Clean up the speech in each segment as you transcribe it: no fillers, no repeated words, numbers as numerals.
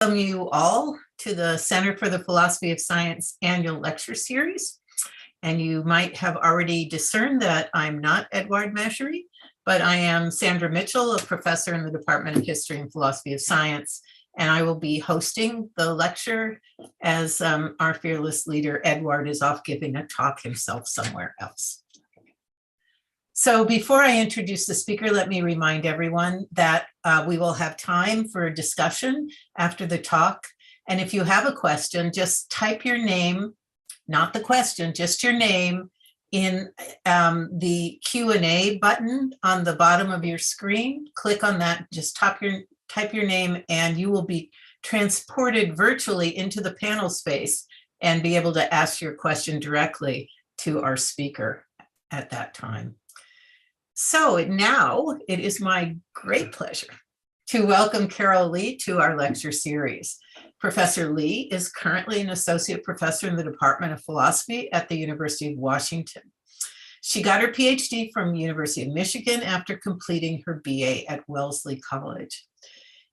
welcome you all to the Center for the Philosophy of Science annual lecture series. And you might have already discerned that I'm not Edouard Machery, but I am Sandra Mitchell, a professor in the Department of History and Philosophy of Science. And I will be hosting the lecture as our fearless leader, Edouard, is off giving a talk himself somewhere else. So before I introduce the speaker, let me remind everyone that we will have time for a discussion after the talk. And if you have a question, just type your name, not the question, just your name in the Q&A button on the bottom of your screen. Click on that, just type your name, and you will be transported virtually into the panel space and be able to ask your question directly to our speaker at that time. So now it is my great pleasure to welcome Carole Lee to our lecture series. Professor Lee is currently an associate professor in the Department of Philosophy at the University of Washington. She got her PhD from University of Michigan after completing her BA at Wellesley College.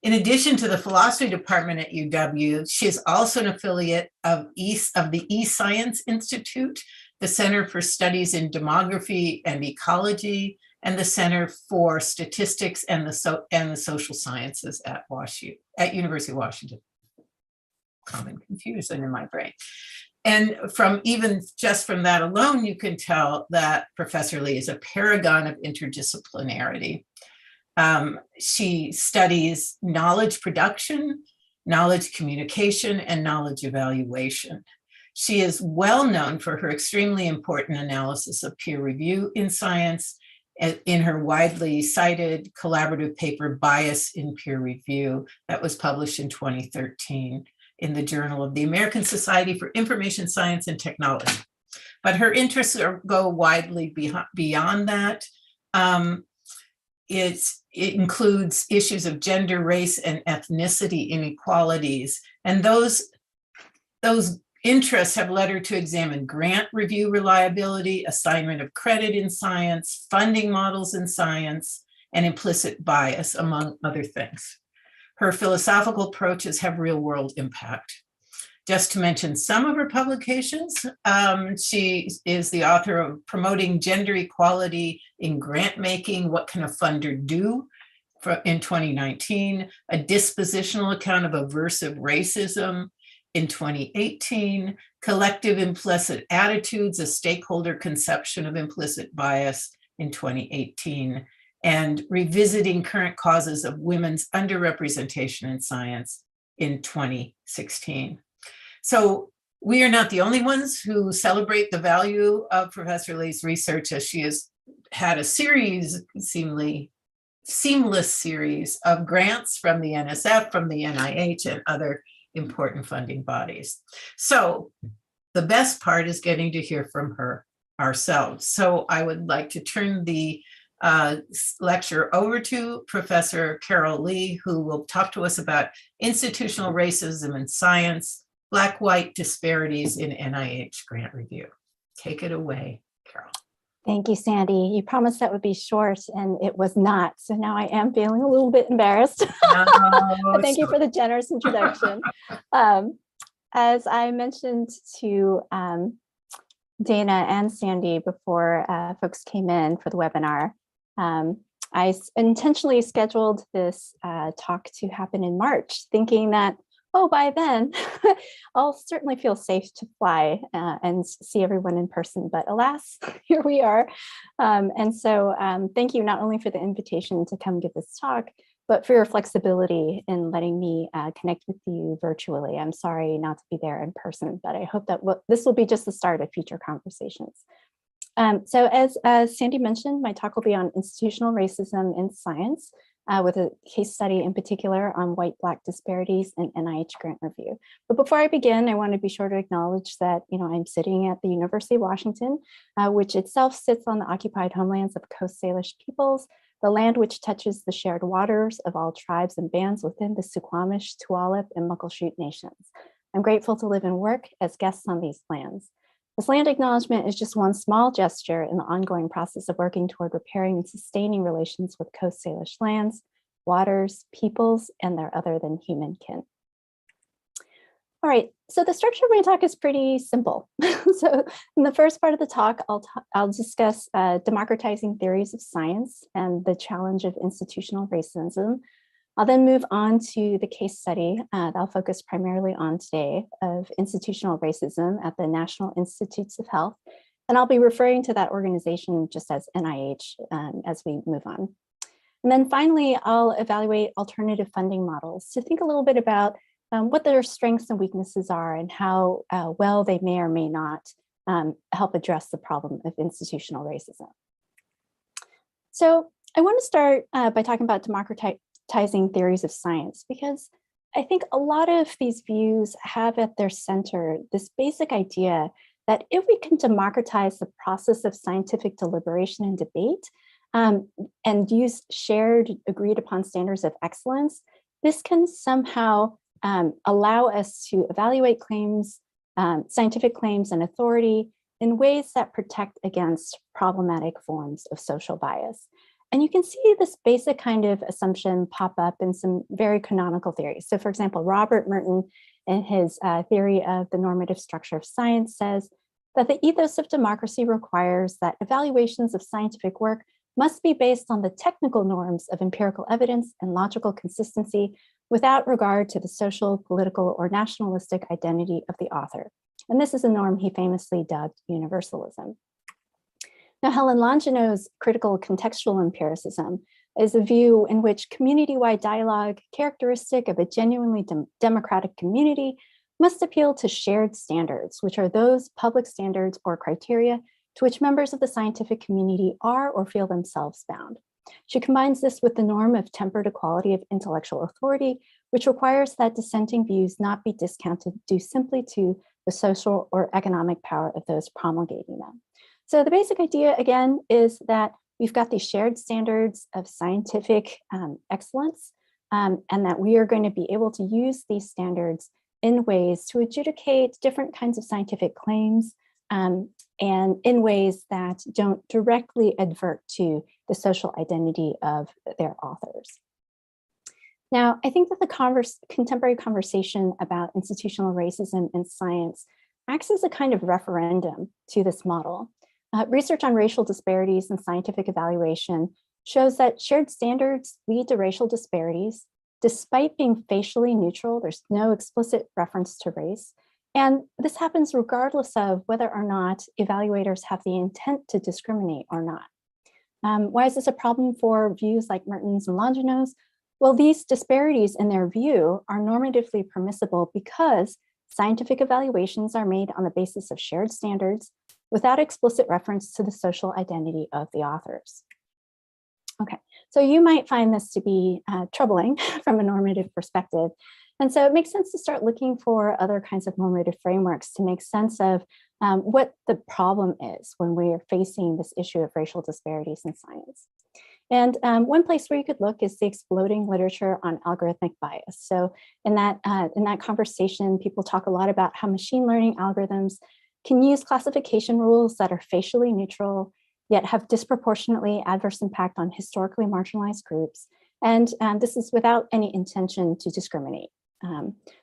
In addition to the philosophy department at UW, she is also an affiliate of the eScience Institute, the Center for Studies in Demography and Ecology, and the Center for Statistics and the Social Sciences at University of Washington. Common confusion in my brain. And from just from that alone, you can tell that Professor Lee is a paragon of interdisciplinarity. She studies knowledge production, knowledge communication, and knowledge evaluation. She is well known for her extremely important analysis of peer review in science, in her widely cited collaborative paper, Bias in Peer Review, that was published in 2013 in the Journal of the American Society for Information Science and Technology. But her interests go widely beyond that. It includes issues of gender, race, and ethnicity inequalities. And those interests have led her to examine grant review reliability, assignment of credit in science, funding models in science, and implicit bias, among other things. Her philosophical approaches have real-world impact. Just to mention some of her publications, she is the author of Promoting Gender Equality in Grant Making, What Can a Funder Do? In 2019, a dispositional account of aversive racism in 2018, Collective Implicit Attitudes, a stakeholder conception of implicit bias in 2018, and Revisiting Current Causes of Women's Underrepresentation in Science in 2016. So we are not the only ones who celebrate the value of Professor Lee's research, as she has had a seamless series of grants from the NSF, from the NIH, and other important funding bodies. So the best part is getting to hear from her ourselves. So I would like to turn the lecture over to Professor Carole Lee, who will talk to us about institutional racism in science, Black-white disparities in NIH grant review. Take it away, Carole. Thank you, Sandy. You promised that would be short, and it was not. So now I am feeling a little bit embarrassed. But thank you for the generous introduction. As I mentioned to Dana and Sandy before folks came in for the webinar, I intentionally scheduled this talk to happen in March, thinking that, oh, by then, I'll certainly feel safe to fly and see everyone in person. But alas, here we are. And so thank you not only for the invitation to come give this talk, but for your flexibility in letting me connect with you virtually. I'm sorry not to be there in person, but I hope that this will be just the start of future conversations. So as Sandy mentioned, my talk will be on institutional racism in science, with a case study in particular on white-Black disparities in NIH grant review. But before I begin, I want to be sure to acknowledge that I'm sitting at the University of Washington, which itself sits on the occupied homelands of Coast Salish peoples, the land which touches the shared waters of all tribes and bands within the Suquamish, Tulalip, and Muckleshoot nations. I'm grateful to live and work as guests on these lands. This land acknowledgement is just one small gesture in the ongoing process of working toward repairing and sustaining relations with Coast Salish lands, waters, peoples, and their other than human kin. All right, so the structure of my talk is pretty simple. So in the first part of the talk, I'll discuss democratizing theories of science and the challenge of institutional racism. I'll then move on to the case study that I'll focus primarily on today of institutional racism at the National Institutes of Health. And I'll be referring to that organization just as NIH as we move on. And then finally, I'll evaluate alternative funding models to think a little bit about what their strengths and weaknesses are and how well they may or may not help address the problem of institutional racism. So I want to start by talking about democratizing theories of science, because I think a lot of these views have at their center this basic idea that if we can democratize the process of scientific deliberation and debate and use shared agreed upon standards of excellence, this can somehow allow us to evaluate claims, scientific claims and authority in ways that protect against problematic forms of social bias. And you can see this basic kind of assumption pop up in some very canonical theories. So for example, Robert Merton in his theory of the normative structure of science says that the ethos of democracy requires that evaluations of scientific work must be based on the technical norms of empirical evidence and logical consistency without regard to the social, political, or nationalistic identity of the author. And this is a norm he famously dubbed universalism. Now, Helen Longino's critical contextual empiricism is a view in which community-wide dialogue, characteristic of a genuinely democratic community, must appeal to shared standards, which are those public standards or criteria to which members of the scientific community are or feel themselves bound. She combines this with the norm of tempered equality of intellectual authority, which requires that dissenting views not be discounted due simply to the social or economic power of those promulgating them. So the basic idea, again, is that we've got these shared standards of scientific excellence, and that we are going to be able to use these standards in ways to adjudicate different kinds of scientific claims, and in ways that don't directly advert to the social identity of their authors. Now, I think that the contemporary conversation about institutional racism in science acts as a kind of referendum to this model. Research on racial disparities in scientific evaluation shows that shared standards lead to racial disparities. Despite being facially neutral, there's no explicit reference to race. And this happens regardless of whether or not evaluators have the intent to discriminate or not. Why is this a problem for views like Merton's and Longino's? Well, these disparities in their view are normatively permissible because scientific evaluations are made on the basis of shared standards without explicit reference to the social identity of the authors. Okay, so you might find this to be troubling from a normative perspective. And so it makes sense to start looking for other kinds of normative frameworks to make sense of what the problem is when we are facing this issue of racial disparities in science. And one place where you could look is the exploding literature on algorithmic bias. So in that conversation, people talk a lot about how machine learning algorithms can use classification rules that are facially neutral, yet have disproportionately adverse impact on historically marginalized groups. And this is without any intention to discriminate.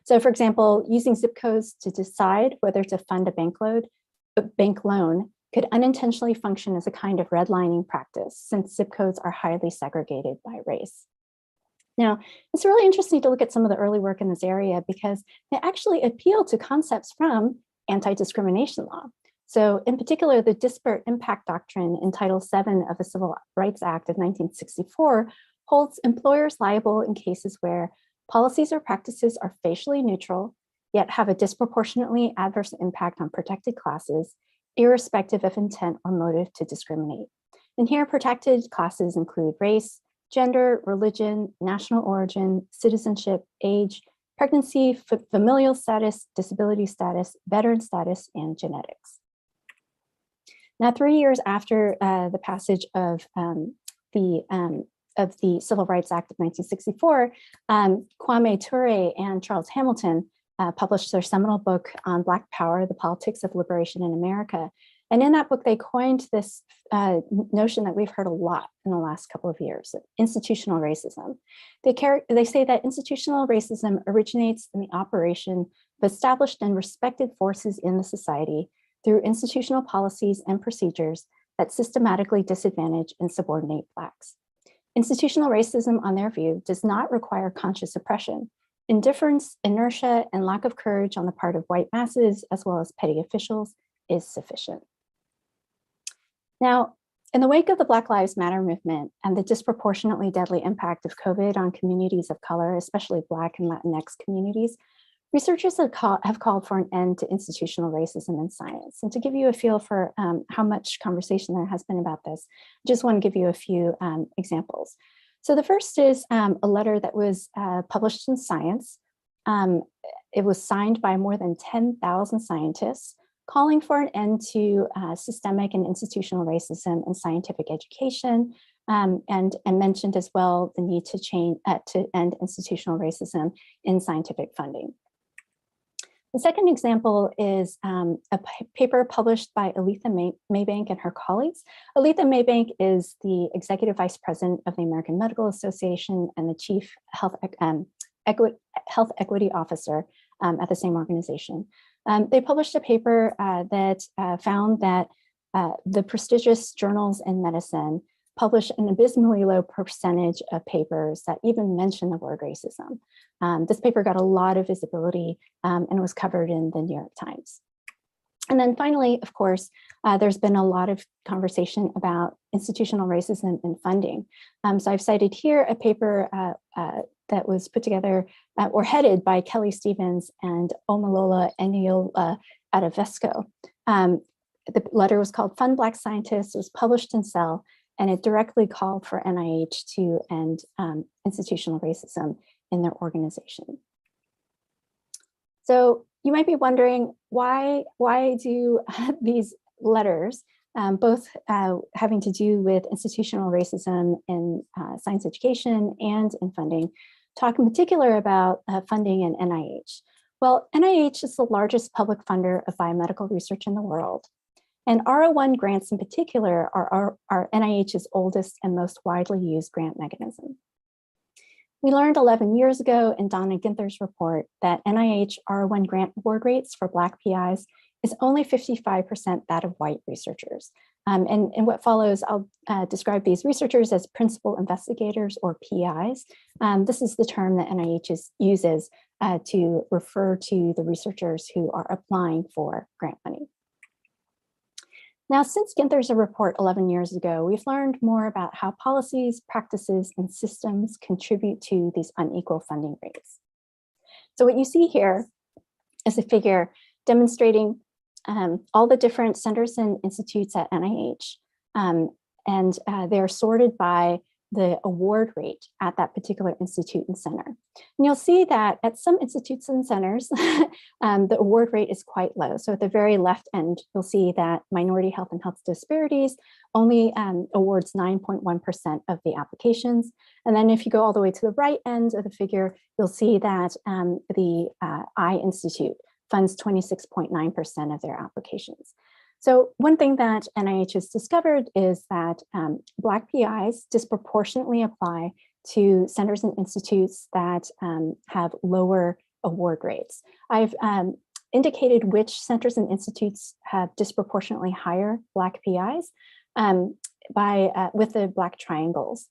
So for example, using zip codes to decide whether to fund a bank loan could unintentionally function as a kind of redlining practice, since zip codes are highly segregated by race. Now, it's really interesting to look at some of the early work in this area because they actually appeal to concepts from anti-discrimination law. So in particular, the disparate impact doctrine in Title VII of the Civil Rights Act of 1964 holds employers liable in cases where policies or practices are facially neutral, yet have a disproportionately adverse impact on protected classes, irrespective of intent or motive to discriminate. And here, protected classes include race, gender, religion, national origin, citizenship, age, pregnancy, familial status, disability status, veteran status, and genetics. Now, 3 years after the passage of the Civil Rights Act of 1964, Kwame Ture and Charles Hamilton published their seminal book on Black Power, The Politics of Liberation in America. And in that book, they coined this notion that we've heard a lot in the last couple of years, institutional racism. They say that institutional racism originates in the operation of established and respected forces in the society through institutional policies and procedures that systematically disadvantage and subordinate Blacks. Institutional racism, on their view, does not require conscious oppression. Indifference, inertia, and lack of courage on the part of white masses, as well as petty officials, is sufficient. Now, in the wake of the Black Lives Matter movement and the disproportionately deadly impact of COVID on communities of color, especially Black and Latinx communities, researchers have called for an end to institutional racism in science. And to give you a feel for how much conversation there has been about this, I just want to give you a few examples. So the first is a letter that was published in Science. It was signed by more than 10,000 scientists, calling for an end to systemic and institutional racism in scientific education, and mentioned as well the need to end institutional racism in scientific funding. The second example is a paper published by Aletha Maybank and her colleagues. Aletha Maybank is the Executive Vice President of the American Medical Association and the Chief Health Equity Officer at the same organization. They published a paper that found that the prestigious journals in medicine publish an abysmally low percentage of papers that even mention the word racism. This paper got a lot of visibility and was covered in the New York Times. And then finally, of course, there's been a lot of conversation about institutional racism and funding. So I've cited here a paper that was put together or headed by Kelly Stevens and Omolola Eniola Adavesco. The letter was called Fund Black Scientists. It was published in Cell, and it directly called for NIH to end institutional racism in their organization. So you might be wondering, why do these letters, both having to do with institutional racism in science education and in funding, talk in particular about funding in NIH? Well, NIH is the largest public funder of biomedical research in the world. And R01 grants in particular are NIH's oldest and most widely used grant mechanism. We learned 11 years ago in Donna Ginther's report that NIH R01 grant award rates for Black PIs is only 55% that of white researchers. And in what follows, I'll describe these researchers as principal investigators or PIs. This is the term that NIH uses to refer to the researchers who are applying for grant money. Now, since Ginther's report 11 years ago, we've learned more about how policies, practices, and systems contribute to these unequal funding rates. So what you see here is a figure demonstrating all the different centers and institutes at NIH, and they're sorted by the award rate at that particular institute and center. And you'll see that at some institutes and centers, the award rate is quite low. So at the very left end, you'll see that Minority Health and Health Disparities only awards 9.1% of the applications. And then if you go all the way to the right end of the figure, you'll see that the I Institute funds 26.9% of their applications. So one thing that NIH has discovered is that Black PIs disproportionately apply to centers and institutes that have lower award rates. I've indicated which centers and institutes have disproportionately higher Black PIs with the Black triangles.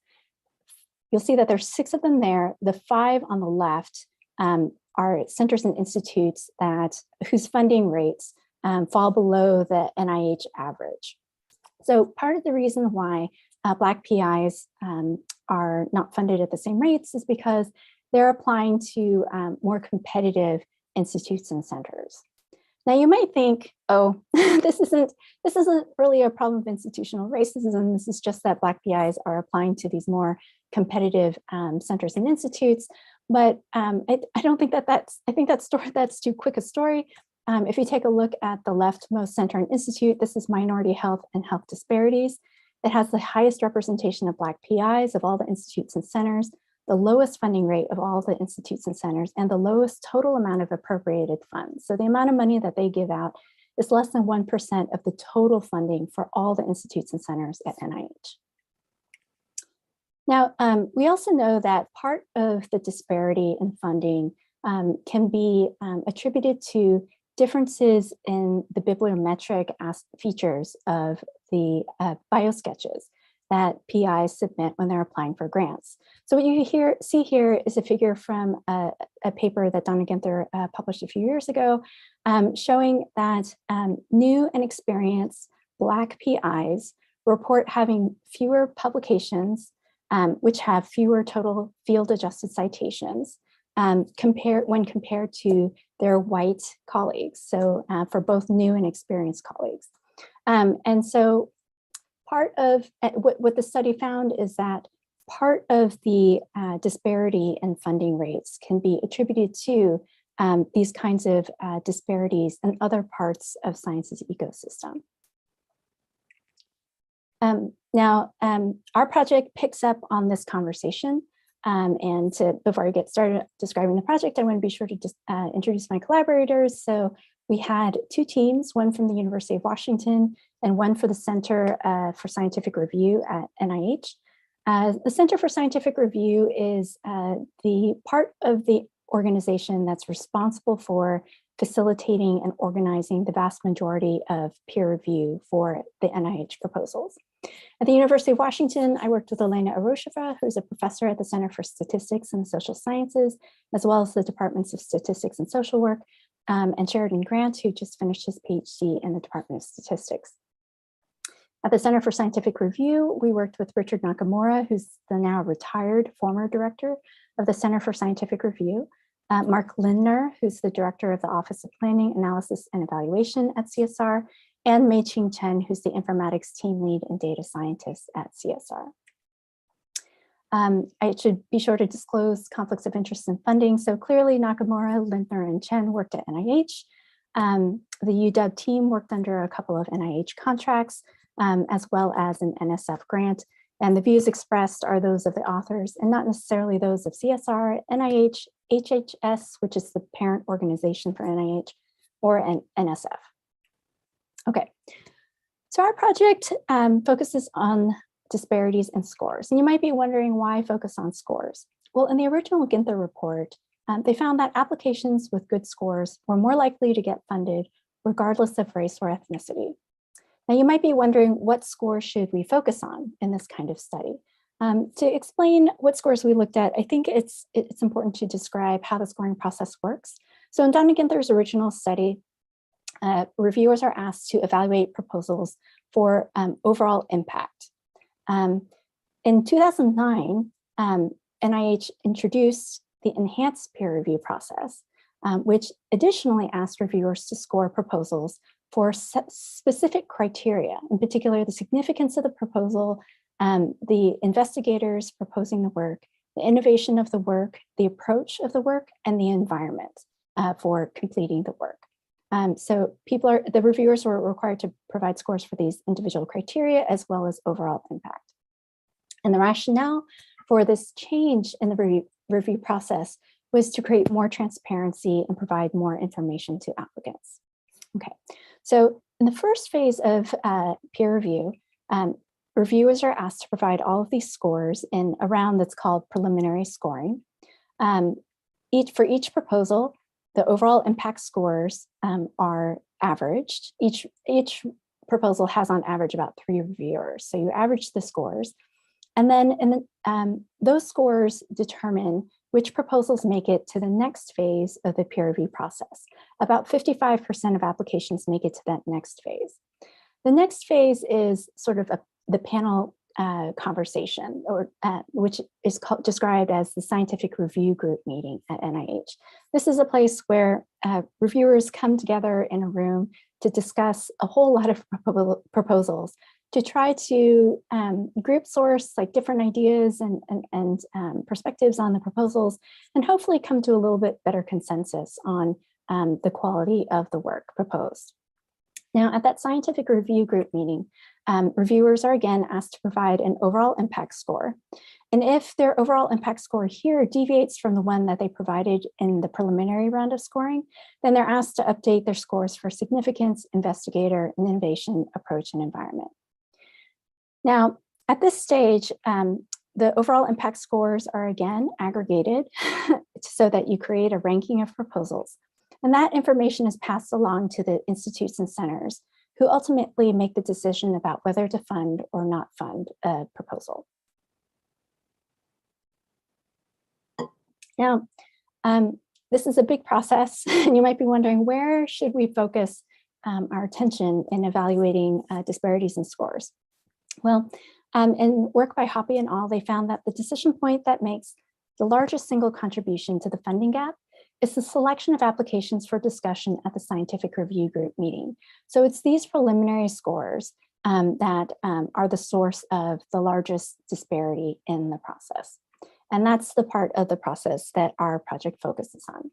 You'll see that there's 6 of them there. The 5 on the left are centers and institutes whose funding rates fall below the NIH average. So part of the reason why Black PIs are not funded at the same rates is because they're applying to more competitive institutes and centers. Now you might think, oh, this isn't really a problem of institutional racism. This is just that Black PIs are applying to these more competitive centers and institutes. But I don't think I think that's too quick a story. If you take a look at the leftmost center and institute, this is Minority Health and Health Disparities. It has the highest representation of Black PIs of all the institutes and centers, the lowest funding rate of all the institutes and centers, and the lowest total amount of appropriated funds. So the amount of money that they give out is less than 1% of the total funding for all the institutes and centers at NIH. Now, we also know that part of the disparity in funding can be attributed to differences in the bibliometric features of the biosketches that PIs submit when they're applying for grants. So what you see here is a figure from a paper that Donna Ginther published a few years ago, showing that new and experienced Black PIs report having fewer publications, which have fewer total field-adjusted citations when compared to their white colleagues. So for both new and experienced colleagues. And so part of what the study found is that part of the disparity in funding rates can be attributed to these kinds of disparities in other parts of science's ecosystem. Now, our project picks up on this conversation. Before I get started describing the project, I want to be sure to just introduce my collaborators. So we had two teams, one from the University of Washington and one for the Center for Scientific Review at NIH. The Center for Scientific Review is the part of the organization that's responsible for facilitating and organizing the vast majority of peer review for the NIH proposals. At the University of Washington, I worked with Elena Arosheva, who's a professor at the Center for Statistics and Social Sciences, as well as the Departments of Statistics and Social Work, and Sheridan Grant, who just finished his PhD in the Department of Statistics. At the Center for Scientific Review, we worked with Richard Nakamura, who's the now retired former director of the Center for Scientific Review, Mark Lindner, who's the director of the Office of Planning, Analysis, and Evaluation at CSR, and Mei-Ching Chen, who's the informatics team lead and data scientist at CSR. I should be sure to disclose conflicts of interest in funding. So clearly Nakamura, Lindner, and Chen worked at NIH. The UW team worked under a couple of NIH contracts, as well as an NSF grant. And the views expressed are those of the authors and not necessarily those of CSR, NIH, HHS, which is the parent organization for NIH, or NSF. Okay, so our project focuses on disparities and scores. And you might be wondering why focus on scores. Well, in the original Ginther report, they found that applications with good scores were more likely to get funded regardless of race or ethnicity. Now you might be wondering what scores should we focus on in this kind of study? To explain what scores we looked at, I think it's important to describe how the scoring process works. So in Donna Ginther's original study, reviewers are asked to evaluate proposals for overall impact. In 2009, NIH introduced the enhanced peer review process, which additionally asked reviewers to score proposals for specific criteria, in particular the significance of the proposal, the investigators proposing the work, the innovation of the work, the approach of the work, and the environment for completing the work. So the reviewers were required to provide scores for these individual criteria as well as overall impact. And the rationale for this change in the review process was to create more transparency and provide more information to applicants. Okay, so in the first phase of peer review, reviewers are asked to provide all of these scores in a round that's called preliminary scoring. For each proposal, the overall impact scores are averaged. Each proposal has on average about 3 reviewers. So you average the scores. And then those scores determine which proposals make it to the next phase of the peer review process. About 55% of applications make it to that next phase. The next phase is sort of the panel conversation, or which is described as the scientific review group meeting at NIH. This is a place where reviewers come together in a room to discuss a whole lot of proposals to try to group source like different ideas and perspectives on the proposals, and hopefully come to a little bit better consensus on the quality of the work proposed. Now, at that scientific review group meeting, reviewers are again asked to provide an overall impact score. And if their overall impact score here deviates from the one that they provided in the preliminary round of scoring, then they're asked to update their scores for significance, investigator, and innovation, approach, and environment. Now, at this stage, the overall impact scores are again aggregated so that you create a ranking of proposals. And that information is passed along to the institutes and centers, who ultimately make the decision about whether to fund or not fund a proposal. Now, this is a big process, and you might be wondering, where should we focus our attention in evaluating disparities in scores? Well, in work by Hoppe and al., they found that the decision point that makes the largest single contribution to the funding gap is the selection of applications for discussion at the scientific review group meeting. So it's these preliminary scores that are the source of the largest disparity in the process. And that's the part of the process that our project focuses on.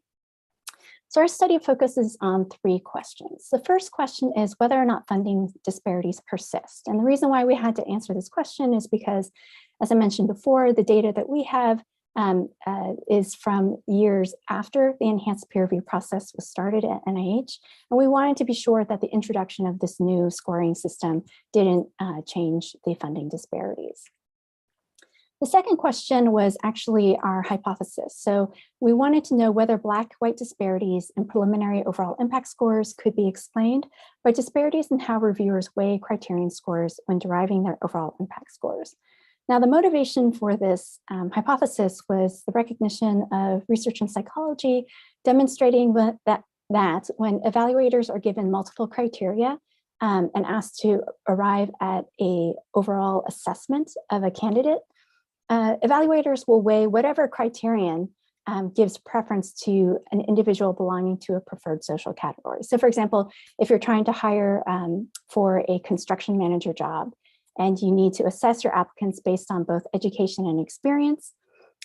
So our study focuses on 3 questions. The first question is whether or not funding disparities persist. And the reason why we had to answer this question is because, as I mentioned before, the data that we have is from years after the enhanced peer review process was started at NIH. And we wanted to be sure that the introduction of this new scoring system didn't change the funding disparities. The second question was actually our hypothesis. So we wanted to know whether Black-white disparities in preliminary overall impact scores could be explained by disparities in how reviewers weigh criterion scores when deriving their overall impact scores. Now, the motivation for this hypothesis was the recognition of research in psychology demonstrating that when evaluators are given multiple criteria and asked to arrive at an overall assessment of a candidate, evaluators will weigh whatever criterion gives preference to an individual belonging to a preferred social category. So for example, if you're trying to hire for a construction manager job and you need to assess your applicants based on both education and experience,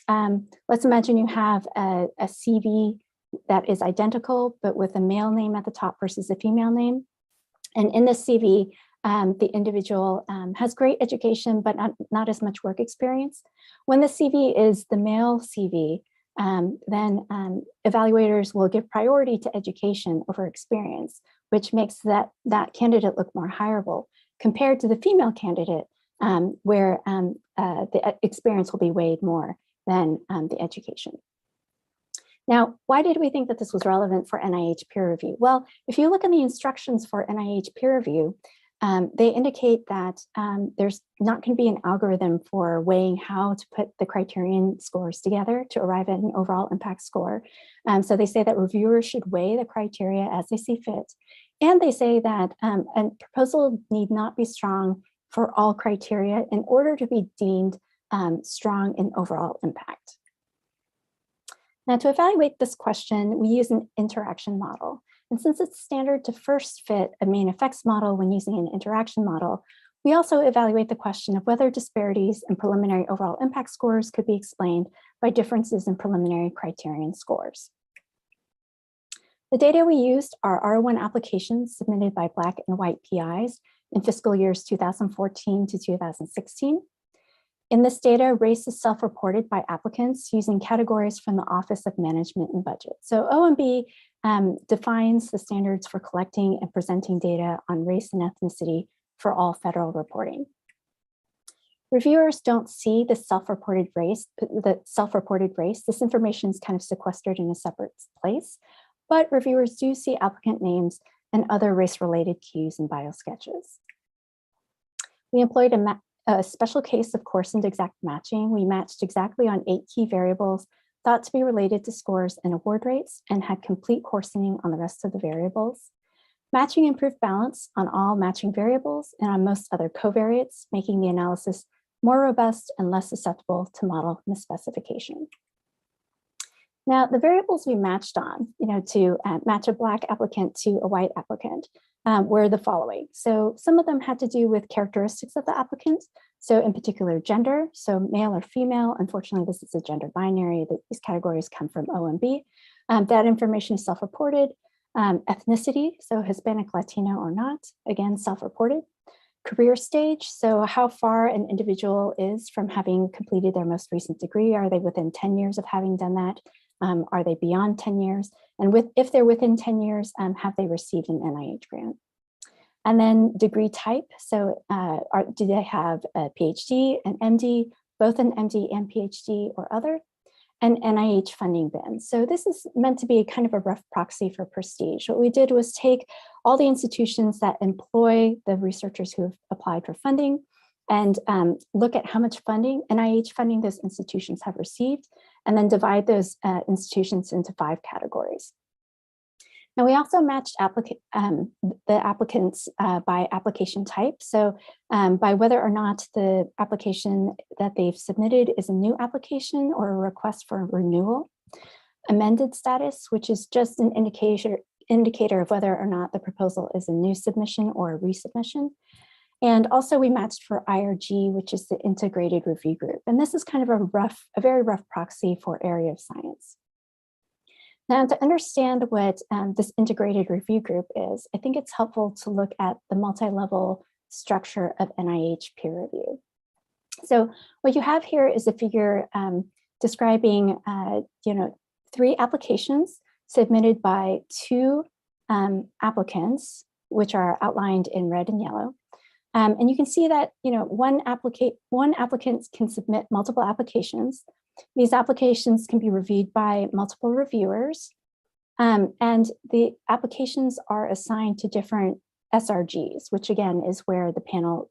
let's imagine you have a CV that is identical, but with a male name at the top versus a female name. And in this CV, the individual has great education, but not as much work experience. When the CV is the male CV, then evaluators will give priority to education over experience, which makes that candidate look more hireable compared to the female candidate, where the experience will be weighed more than the education. Now, why did we think that this was relevant for NIH peer review? Well, if you look in the instructions for NIH peer review, they indicate that there's not going to be an algorithm for weighing how to put the criterion scores together to arrive at an overall impact score. So they say that reviewers should weigh the criteria as they see fit. And they say that a proposal need not be strong for all criteria in order to be deemed strong in overall impact. Now, to evaluate this question, we use an interaction model. And since it's standard to first fit a main effects model when using an interaction model, we also evaluate the question of whether disparities in preliminary overall impact scores could be explained by differences in preliminary criterion scores. The data we used are R01 applications submitted by Black and white PIs in fiscal years 2014 to 2016. In this data, race is self-reported by applicants using categories from the Office of Management and Budget. So OMB defines the standards for collecting and presenting data on race and ethnicity for all federal reporting. Reviewers don't see the self-reported race. This information is kind of sequestered in a separate place, but reviewers do see applicant names and other race-related cues in bio sketches. We employed a special case of coarsened exact matching. We matched exactly on 8 key variables thought to be related to scores and award rates and had complete coarsening on the rest of the variables. Matching improved balance on all matching variables and on most other covariates, making the analysis more robust and less susceptible to model misspecification. Now, the variables we matched on, to match a Black applicant to a white applicant were the following. So some of them had to do with characteristics of the applicant. So in particular, gender, so male or female. Unfortunately, this is a gender binary. These categories come from OMB. That information is self-reported. Ethnicity, so Hispanic, Latino or not, again, self-reported. Career stage, so how far an individual is from having completed their most recent degree. Are they within 10 years of having done that? Are they beyond 10 years? And if they're within 10 years, have they received an NIH grant? And then degree type, so do they have a PhD, an MD, both an MD and PhD or other? an NIH funding bin. So this is meant to be kind of a rough proxy for prestige. What we did was take all the institutions that employ the researchers who have applied for funding and look at how much funding, NIH funding, those institutions have received, and then divide those institutions into 5 categories. Now, we also matched the applicants by application type. So by whether or not the application that they've submitted is a new application or a request for renewal. Amended status, which is just an indicator of whether or not the proposal is a new submission or a resubmission. And also we matched for IRG, which is the integrated review group. And this is kind of a very rough proxy for area of science. Now, to understand what this integrated review group is, I think it's helpful to look at the multi-level structure of NIH peer review. So what you have here is a figure describing 3 applications submitted by 2 applicants, which are outlined in red and yellow. And you can see that one applicant can submit multiple applications. These applications can be reviewed by multiple reviewers, and the applications are assigned to different SRGs, which again is where the panel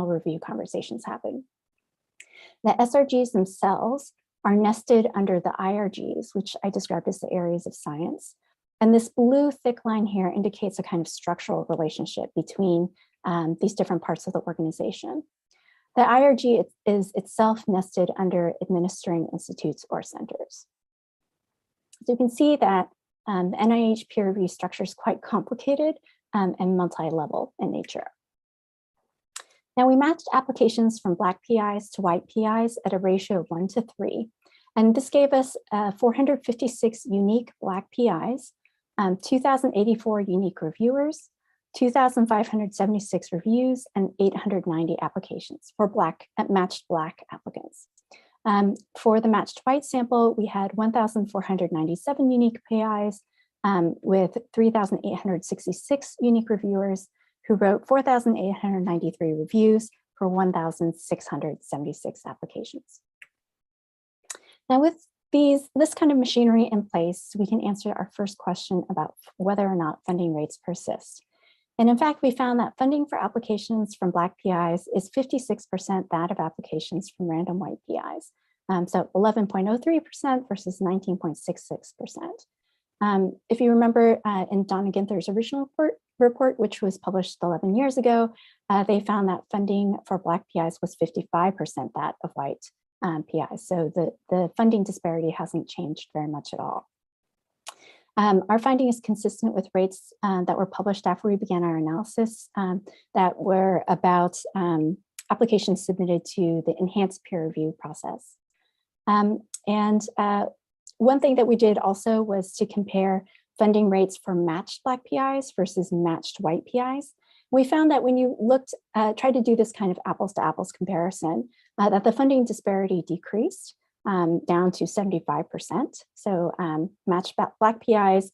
review conversations happen. The SRGs themselves are nested under the IRGs, which I described as the areas of science. And this blue thick line here indicates a kind of structural relationship between these different parts of the organization. The IRG is itself nested under administering institutes or centers. So you can see that the NIH peer review structure is quite complicated and multi-level in nature. Now, we matched applications from Black PIs to white PIs at a ratio of 1 to 3. And this gave us 456 unique Black PIs, 2,084 unique reviewers, 2,576 reviews, and 890 applications for matched Black applicants. For the matched white sample, we had 1,497 unique PIs with 3,866 unique reviewers who wrote 4,893 reviews for 1,676 applications. Now, with this kind of machinery in place, we can answer our first question about whether or not funding rates persist. And in fact, we found that funding for applications from Black PIs is 56% that of applications from random white PIs. So 11.03% versus 19.66%. If you remember in Donna Ginther's original report, which was published 11 years ago, they found that funding for Black PIs was 55% that of white PIs. So the funding disparity hasn't changed very much at all. Our finding is consistent with rates that were published after we began our analysis that were about applications submitted to the enhanced peer review process. One thing that we did also was to compare funding rates for matched Black PIs versus matched white PIs. We found that when you tried to do this kind of apples to apples comparison, that the funding disparity decreased down to 75%. So matched Black PIs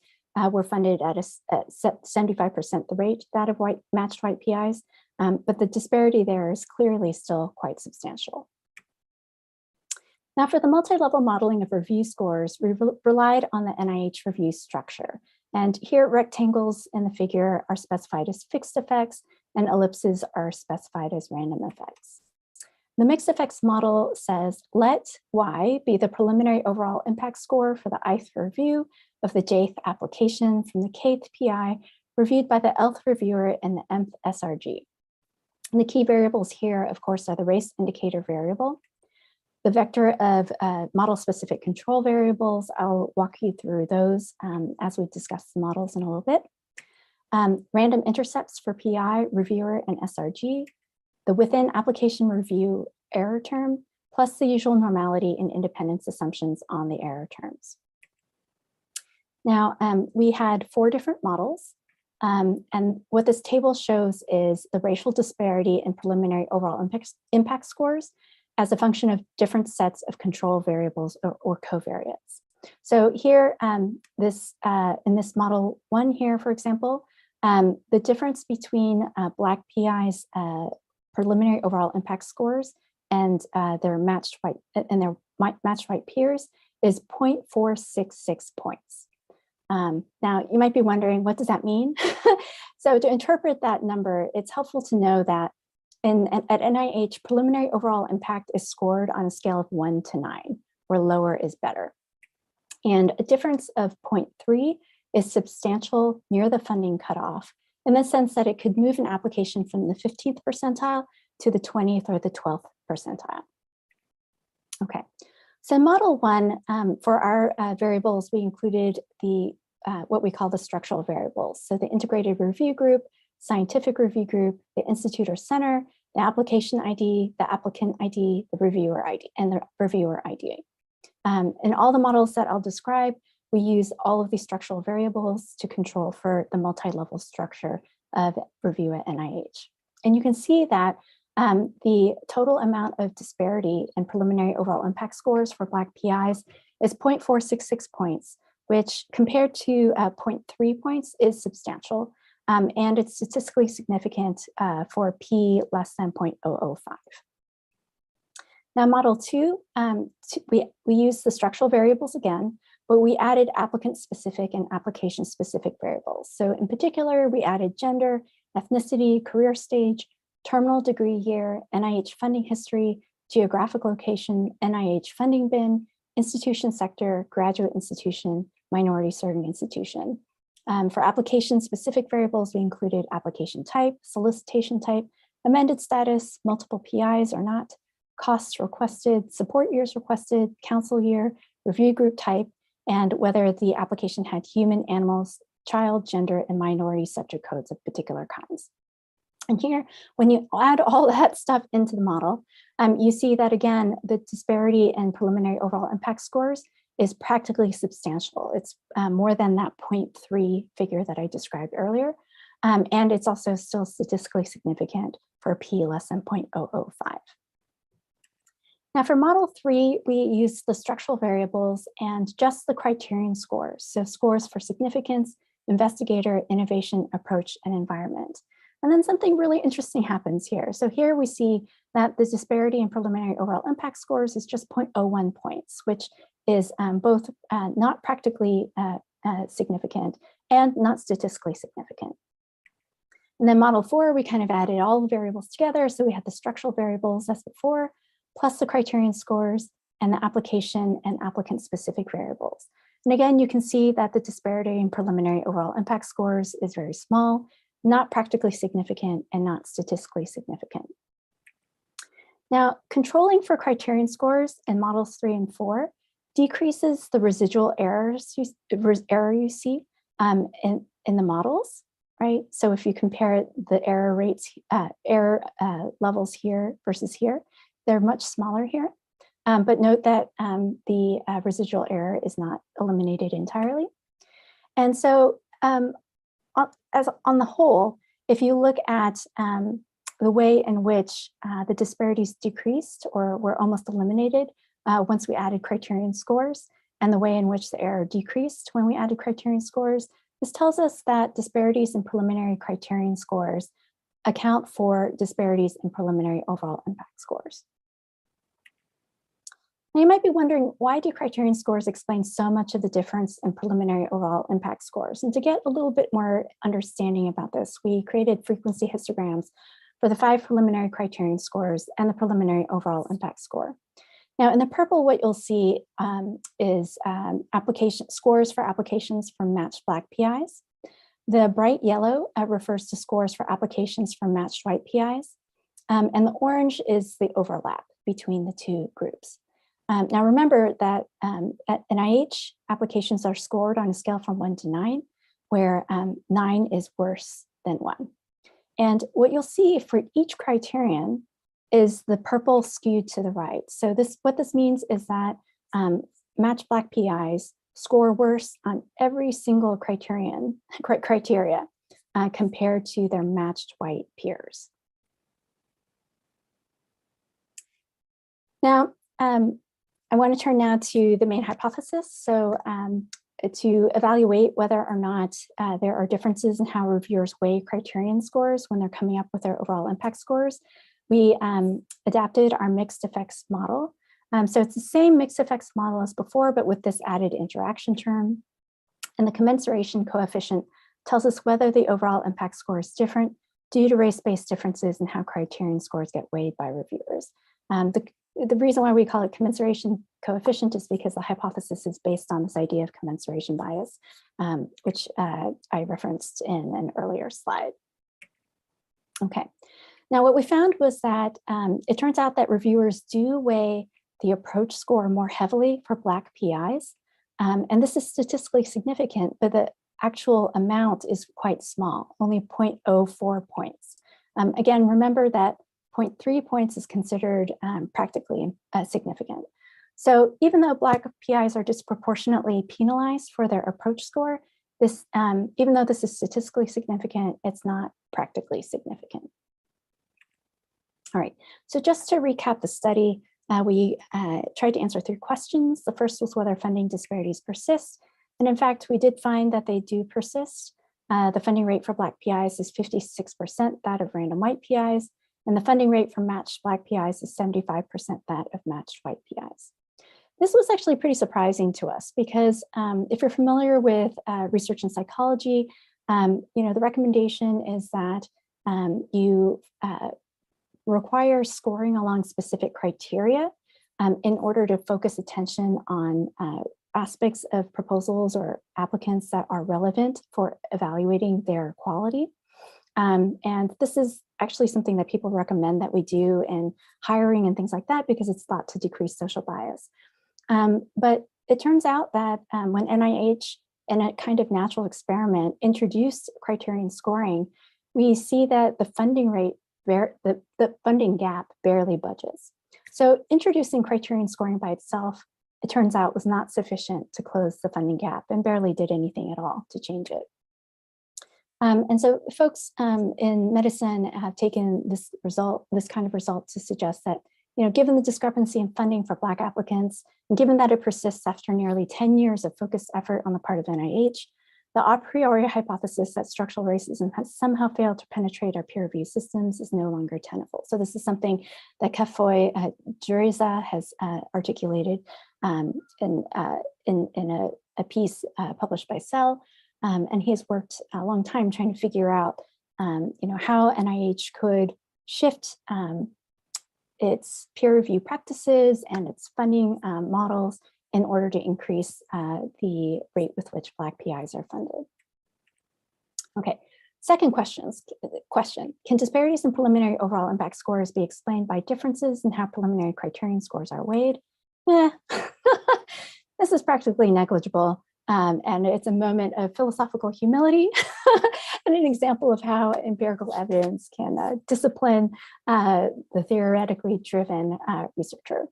were funded at 75% the rate that of matched white PIs, but the disparity there is clearly still quite substantial. Now, for the multi-level modeling of review scores, we relied on the NIH review structure. And here, rectangles in the figure are specified as fixed effects, and ellipses are specified as random effects. The mixed effects model says, let Y be the preliminary overall impact score for the ith review of the jth application from the kth PI reviewed by the lth reviewer and the mth SRG. And the key variables here, of course, are the race indicator variable, the vector of model-specific control variables. I'll walk you through those as we discuss the models in a little bit. Random intercepts for PI, reviewer, and SRG, the within application review error term, plus the usual normality and independence assumptions on the error terms. Now, we had 4 different models. And what this table shows is the racial disparity in preliminary overall impact scores as a function of different sets of control variables or covariates. So here, in this model 1 here, for example, the difference between Black PI's preliminary overall impact scores and their matched white and their matched white peers is 0.466 points. Now, you might be wondering, what does that mean? So to interpret that number, it's helpful to know that at NIH, preliminary overall impact is scored on a scale of 1 to 9, where lower is better. And a difference of 0.3 is substantial near the funding cutoff, in the sense that it could move an application from the 15th percentile to the 20th or the 12th percentile. Okay, so in model 1, for our variables, we included the what we call the structural variables. So the integrated review group, scientific review group, the institute or center, the application ID, the applicant ID, the reviewer ID, and the reviewer ID. In all the models that I'll describe, we use all of these structural variables to control for the multi-level structure of review at NIH. And you can see that the total amount of disparity in preliminary overall impact scores for Black PIs is 0.466 points, which compared to 0.3 points is substantial. And it's statistically significant for P less than 0.005. Now, model 2, we use the structural variables again, but we added applicant-specific and application-specific variables. So in particular, we added gender, ethnicity, career stage, terminal degree year, NIH funding history, geographic location, NIH funding bin, institution sector, graduate institution, minority serving institution. For application-specific variables, we included application type, solicitation type, amended status, multiple PIs or not, costs requested, support years requested, council year, review group type, and whether the application had human, animals, child, gender, and minority subject codes of particular kinds. And here, when you add all that stuff into the model, you see that again, the disparity in preliminary overall impact scores is practically substantial. It's more than that 0.3 figure that I described earlier. And it's also still statistically significant for P less than 0.005. Now for model 3, we use the structural variables and just the criterion scores. So scores for significance, investigator, innovation, approach, and environment. And then something really interesting happens here. So here we see that the disparity in preliminary overall impact scores is just 0.01 points, which is both not practically significant and not statistically significant. And then model 4, we kind of added all the variables together. So we had the structural variables as before, plus the criterion scores and the application and applicant specific variables. And again, you can see that the disparity in preliminary overall impact scores is very small, not practically significant, and not statistically significant. Now, controlling for criterion scores in models 3 and 4 decreases the residual error you see in the models, right? So if you compare the error rates, levels here versus here, they're much smaller here. But note that the residual error is not eliminated entirely. And so on the whole, if you look at the way in which the disparities decreased or were almost eliminated once we added criterion scores, and the way in which the error decreased when we added criterion scores, this tells us that disparities in preliminary criterion scores account for disparities in preliminary overall impact scores. Now you might be wondering, why do criterion scores explain so much of the difference in preliminary overall impact scores? And to get a little bit more understanding about this, we created frequency histograms for the 5 preliminary criterion scores and the preliminary overall impact score. Now in the purple, what you'll see is application scores for applications from matched Black PIs. The bright yellow refers to scores for applications from matched white PIs. And the orange is the overlap between the two groups. Now remember that at NIH, applications are scored on a scale from 1 to 9, where 9 is worse than 1. And what you'll see for each criterion is the purple skewed to the right. So what this means is that matched Black PIs score worse on every single criteria compared to their matched white peers. Now, I want to turn now to the main hypothesis. So to evaluate whether or not there are differences in how reviewers weigh criterion scores when they're coming up with their overall impact scores, we adapted our mixed effects model So it's the same mixed effects model as before, but with this added interaction term. And the commensuration coefficient tells us whether the overall impact score is different due to race-based differences in how criterion scores get weighed by reviewers. The reason why we call it commensuration coefficient is because the hypothesis is based on this idea of commensuration bias, which I referenced in an earlier slide. Okay, now what we found was that it turns out that reviewers do weigh the approach score more heavily for Black PIs. And this is statistically significant, but the actual amount is quite small, only 0.04 points. Again, remember that 0.3 points is considered practically significant. So even though Black PIs are disproportionately penalized for their approach score, this, even though this is statistically significant, it's not practically significant. All right, so just to recap the study, we tried to answer 3 questions. The first was whether funding disparities persist. And in fact, we did find that they do persist. The funding rate for Black PIs is 56% that of random white PIs, and the funding rate for matched Black PIs is 75% that of matched white PIs. This was actually pretty surprising to us because if you're familiar with research in psychology, the recommendation is that you require scoring along specific criteria in order to focus attention on aspects of proposals or applicants that are relevant for evaluating their quality. And this is actually something that people recommend that we do in hiring and things like that because it's thought to decrease social bias. But it turns out that when NIH, in a kind of natural experiment, introduced criterion scoring, we see that the funding rate, the funding gap barely budges. So introducing criterion scoring by itself, it turns out, was not sufficient to close the funding gap and barely did anything at all to change it. And so folks in medicine have taken this kind of result to suggest that, given the discrepancy in funding for Black applicants, and given that it persists after nearly 10 years of focused effort on the part of NIH, the a priori hypothesis that structural racism has somehow failed to penetrate our peer review systems is no longer tenable. So this is something that Kaffoy Juriza has articulated in a piece published by Cell. And he has worked a long time trying to figure out, how NIH could shift its peer review practices and its funding models in order to increase the rate with which Black PIs are funded. Okay, second question, can disparities in preliminary overall impact scores be explained by differences in how preliminary criterion scores are weighed? This is practically negligible. And it's a moment of philosophical humility and an example of how empirical evidence can discipline the theoretically driven researcher.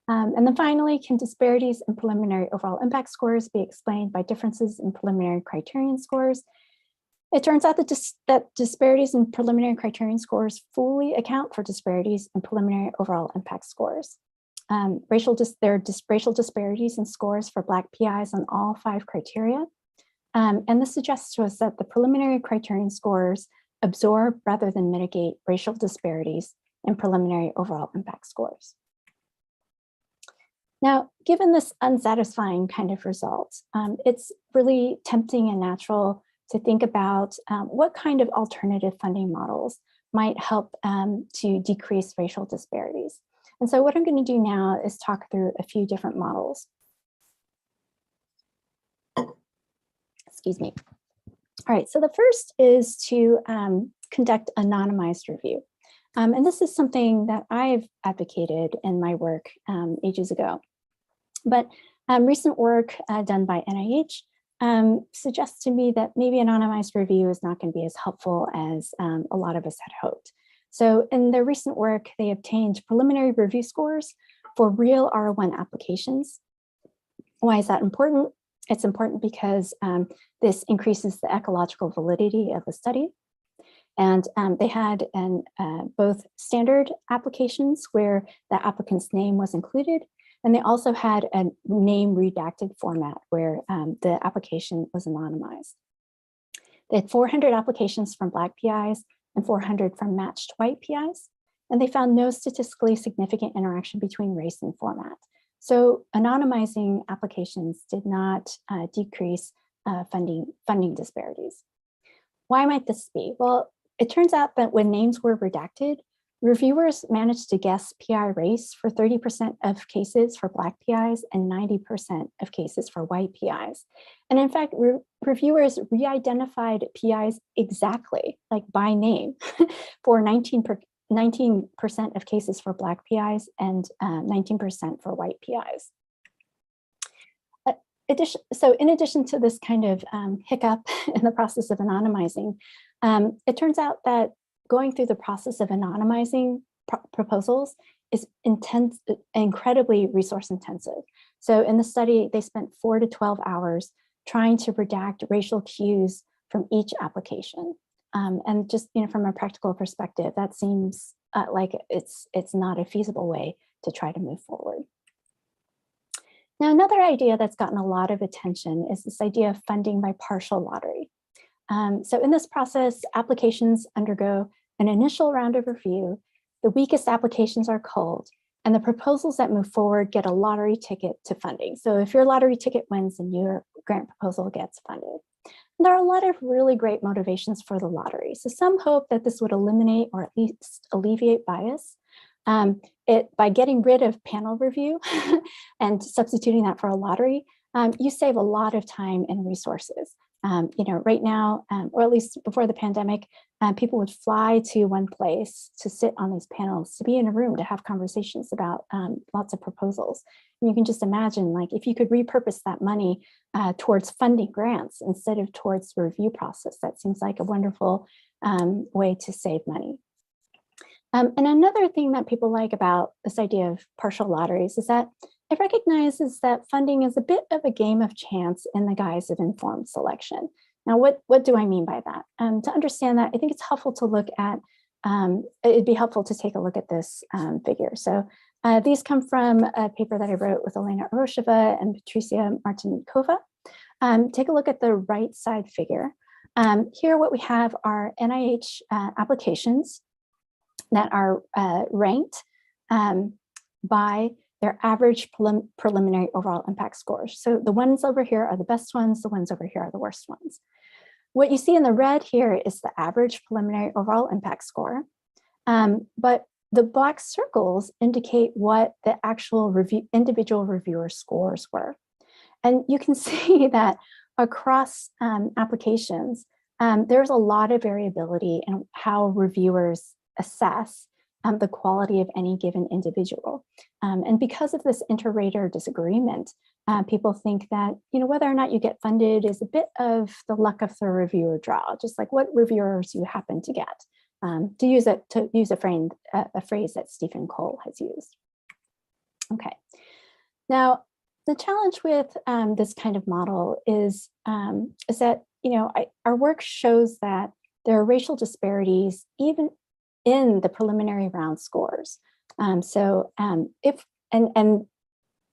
And then finally, can disparities in preliminary overall impact scores be explained by differences in preliminary criterion scores? It turns out that disparities in preliminary criterion scores fully account for disparities in preliminary overall impact scores. There are racial disparities in scores for Black PIs on all 5 criteria. And this suggests to us that the preliminary criterion scores absorb rather than mitigate racial disparities in preliminary overall impact scores. Now, given this unsatisfying kind of result, it's really tempting and natural to think about what kind of alternative funding models might help to decrease racial disparities. And so what I'm going to do now is talk through a few different models. Excuse me. All right, so the first is to conduct anonymized review. And this is something that I've advocated in my work ages ago. But recent work done by NIH suggests to me that maybe anonymized review is not going to be as helpful as a lot of us had hoped. So in their recent work, they obtained preliminary review scores for real R1 applications. Why is that important? It's important because this increases the ecological validity of the study. And they had both standard applications where the applicant's name was included, and they also had a name redacted format where the application was anonymized. They had 400 applications from Black PIs and 400 from matched white PIs. and they found no statistically significant interaction between race and format. So anonymizing applications did not decrease funding disparities. Why might this be? Well, it turns out that when names were redacted, reviewers managed to guess PI race for 30% of cases for Black PIs and 90% of cases for white PIs. And in fact, reviewers re-identified PIs exactly, like by name, for 19% of cases for Black PIs and 19% for white PIs. So in addition to this kind of hiccup in the process of anonymizing, it turns out that going through the process of anonymizing proposals is incredibly resource intensive. So in the study, they spent 4 to 12 hours trying to redact racial cues from each application. And just from a practical perspective, that seems like it's not a feasible way to try to move forward. Now, another idea that's gotten a lot of attention is this idea of funding by partial lottery. So in this process, applications undergo an initial round of review, the weakest applications are culled, and the proposals that move forward get a lottery ticket to funding. So if your lottery ticket wins, then your grant proposal gets funded. And there are a lot of really great motivations for the lottery. So some hope that this would eliminate or at least alleviate bias. By getting rid of panel review and substituting that for a lottery, you save a lot of time and resources. Right now, or at least before the pandemic, people would fly to one place to sit on these panels, to be in a room, to have conversations about lots of proposals. And you can just imagine, like, if you could repurpose that money towards funding grants instead of towards the review process, that seems like a wonderful way to save money. And another thing that people like about this idea of partial lotteries is that it recognizes that funding is a bit of a game of chance in the guise of informed selection. Now, what do I mean by that? To understand that, I think it's helpful to look at, it'd be helpful to take a look at this figure. So these come from a paper that I wrote with Elena Arosheva and Patricia Martinkova. Take a look at the right side figure. Here, what we have are NIH applications that are ranked by their average preliminary overall impact scores. So the ones over here are the best ones, the ones over here are the worst ones. What you see in the red here is the average preliminary overall impact score, but the black circles indicate what the actual individual reviewer scores were. And you can see that across applications, there's a lot of variability in how reviewers assess the quality of any given individual. And because of this inter-rater disagreement, people think that whether or not you get funded is a bit of the luck of the reviewer draw, just like what reviewers you happen to get, to use a phrase that Stephen Cole has used. Okay, now the challenge with this kind of model is that our work shows that there are racial disparities even in the preliminary round scores.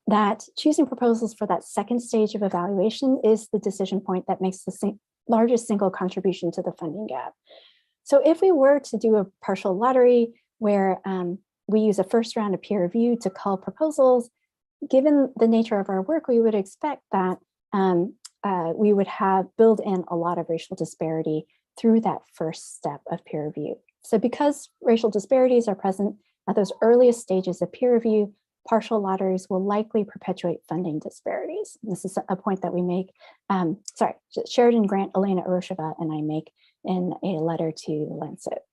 That choosing proposals for that second stage of evaluation is the decision point that makes the largest single contribution to the funding gap. So if we were to do a partial lottery where we use a first round of peer review to cull proposals, given the nature of our work, we would expect that we would build in a lot of racial disparity through that first step of peer review. So because racial disparities are present at those earliest stages of peer review, partial lotteries will likely perpetuate funding disparities. This is a point that we make, Sheridan Grant, Elena Arosheva, and I make in a letter to The Lancet.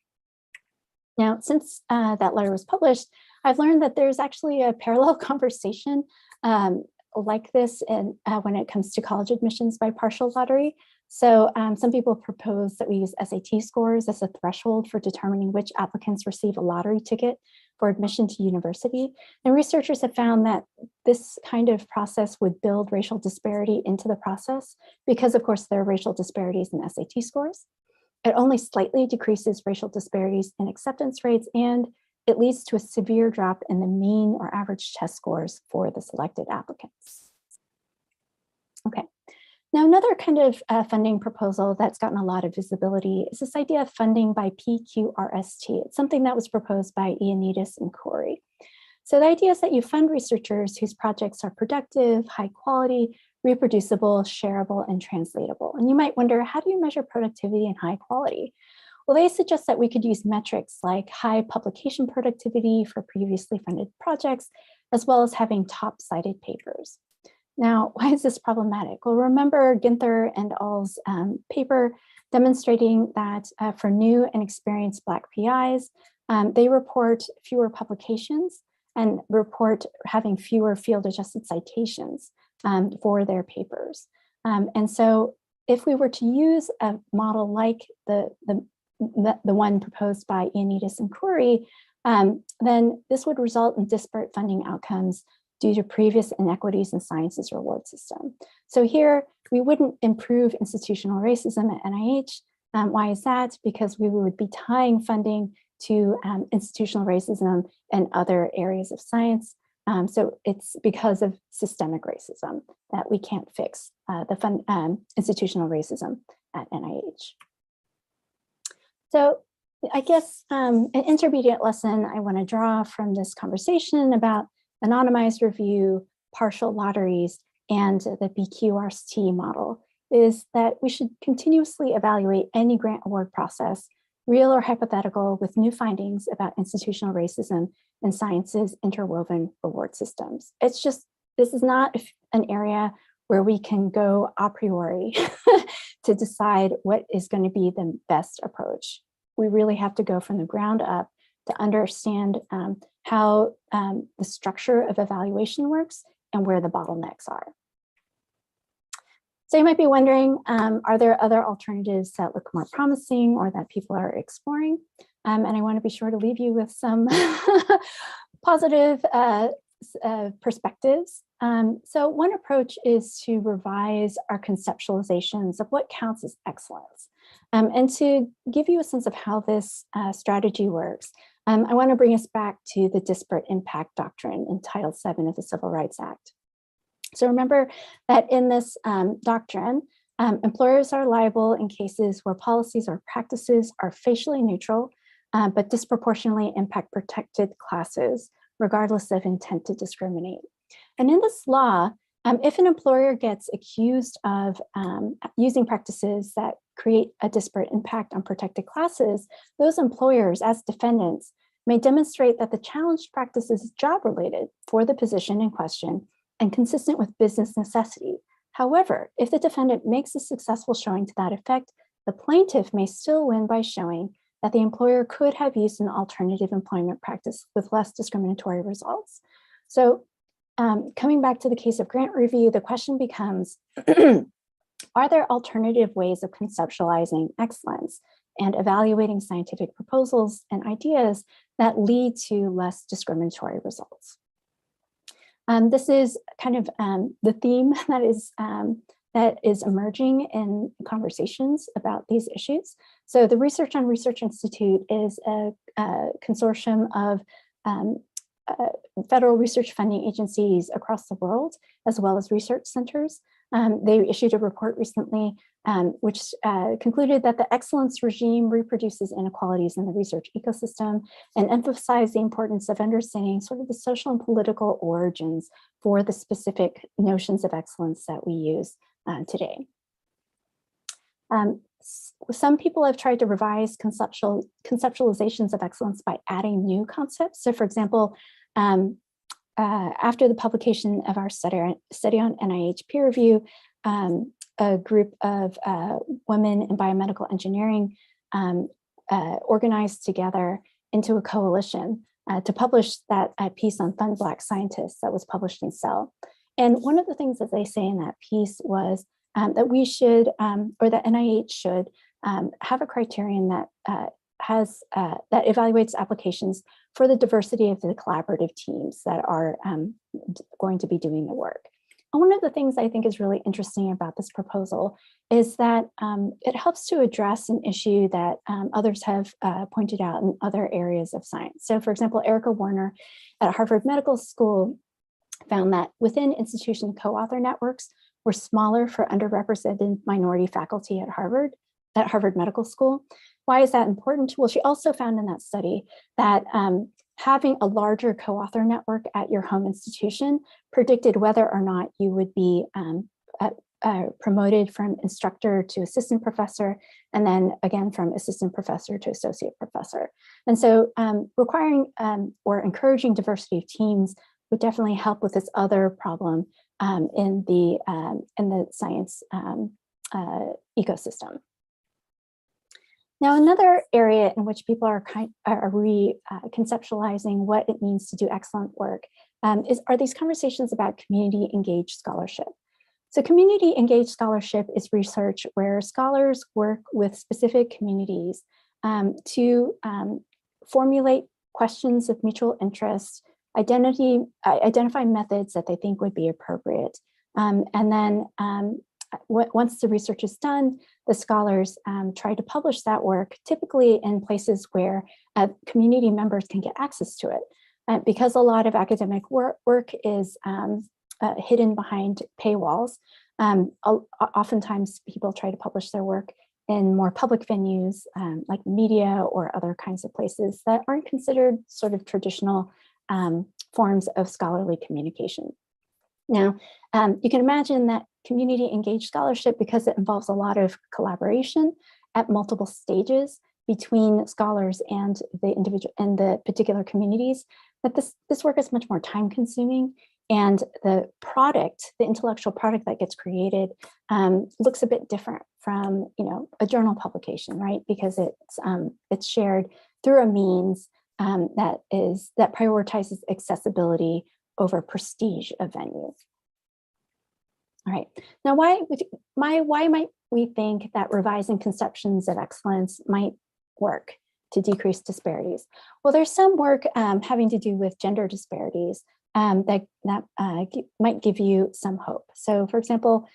Now, since that letter was published, I've learned that there's actually a parallel conversation like this when it comes to college admissions by partial lottery. So some people propose that we use SAT scores as a threshold for determining which applicants receive a lottery ticket for admission to university. And researchers have found that this kind of process would build racial disparity into the process because, of course, there are racial disparities in SAT scores. It only slightly decreases racial disparities in acceptance rates, and it leads to a severe drop in the mean or average test scores for the selected applicants. Okay. Now, another kind of funding proposal that's gotten a lot of visibility is this idea of funding by PQRST. It's something that was proposed by Ioannidis and Corey. So the idea is that you fund researchers whose projects are productive, high quality, reproducible, shareable, and translatable. And you might wonder, how do you measure productivity and high quality? Well, they suggest that we could use metrics like high publication productivity for previously funded projects, as well as having top cited papers. Now, why is this problematic? Well, remember Ginther and al.'s paper demonstrating that for new and experienced Black PIs, they report fewer publications and report having fewer field-adjusted citations for their papers. And so if we were to use a model like the one proposed by Ioannidis and Corey, then this would result in disparate funding outcomes due to previous inequities in science's reward system. So here, we wouldn't improve institutional racism at NIH. Why is that? Because we would be tying funding to institutional racism and other areas of science. So it's because of systemic racism that we can't fix the institutional racism at NIH. So I guess an intermediate lesson I want to draw from this conversation about anonymized review, partial lotteries, and the BQRST model is that we should continuously evaluate any grant award process, real or hypothetical, with new findings about institutional racism and science's interwoven reward systems. It's just, this is not an area where we can go a priori to decide what is going to be the best approach. We really have to go from the ground up to understand how the structure of evaluation works and where the bottlenecks are. So you might be wondering, are there other alternatives that look more promising or that people are exploring? And I want to be sure to leave you with some positive perspectives. So one approach is to revise our conceptualizations of what counts as excellence. And to give you a sense of how this strategy works, I want to bring us back to the disparate impact doctrine in Title VII of the Civil Rights Act. So remember that in this doctrine, employers are liable in cases where policies or practices are facially neutral, but disproportionately impact protected classes, regardless of intent to discriminate. And in this law, if an employer gets accused of using practices that create a disparate impact on protected classes, those employers, as defendants, may demonstrate that the challenged practice is job-related for the position in question and consistent with business necessity. However, if the defendant makes a successful showing to that effect, the plaintiff may still win by showing that the employer could have used an alternative employment practice with less discriminatory results. So coming back to the case of grant review, the question becomes, are there alternative ways of conceptualizing excellence and evaluating scientific proposals and ideas that lead to less discriminatory results? This is kind of the theme that is emerging in conversations about these issues. So the Research on Research Institute is a consortium of federal research funding agencies across the world, as well as research centers. They issued a report recently which concluded that the excellence regime reproduces inequalities in the research ecosystem and emphasized the importance of understanding sort of the social and political origins for the specific notions of excellence that we use today. Some people have tried to revise conceptualizations of excellence by adding new concepts. So for example, after the publication of our study on NIH peer review, a group of women in biomedical engineering organized together into a coalition to publish that piece on Fund Black Scientists that was published in Cell. And one of the things that they say in that piece was that we should, or that NIH should, have a criterion that that evaluates applications for the diversity of the collaborative teams that are going to be doing the work. And one of the things I think is really interesting about this proposal is that it helps to address an issue that others have pointed out in other areas of science. So for example, Erica Warner at Harvard Medical School found that within institution co-author networks, were smaller for underrepresented minority faculty at Harvard Medical School. Why is that important? Well, she also found in that study that having a larger co-author network at your home institution predicted whether or not you would be promoted from instructor to assistant professor, and then again from assistant professor to associate professor. And so requiring or encouraging diversity of teams would definitely help with this other problem in the science ecosystem. Now, another area in which people are conceptualizing what it means to do excellent work are these conversations about community engaged scholarship. So community engaged scholarship is research where scholars work with specific communities to formulate questions of mutual interest, identify methods that they think would be appropriate. And then once the research is done, the scholars try to publish that work, typically in places where community members can get access to it. Because a lot of academic work is hidden behind paywalls, oftentimes people try to publish their work in more public venues like media or other kinds of places that aren't considered sort of traditional forms of scholarly communication. Now, you can imagine that community engaged scholarship, because it involves a lot of collaboration at multiple stages between scholars and the individual and the particular communities, that this work is much more time consuming, and the product, the intellectual product that gets created looks a bit different from, you know, a journal publication, right? Because it's shared through a means that prioritizes accessibility over prestige of venue. All right, now why might we think that revising conceptions of excellence might work to decrease disparities? Well, there's some work having to do with gender disparities that might give you some hope. So for example,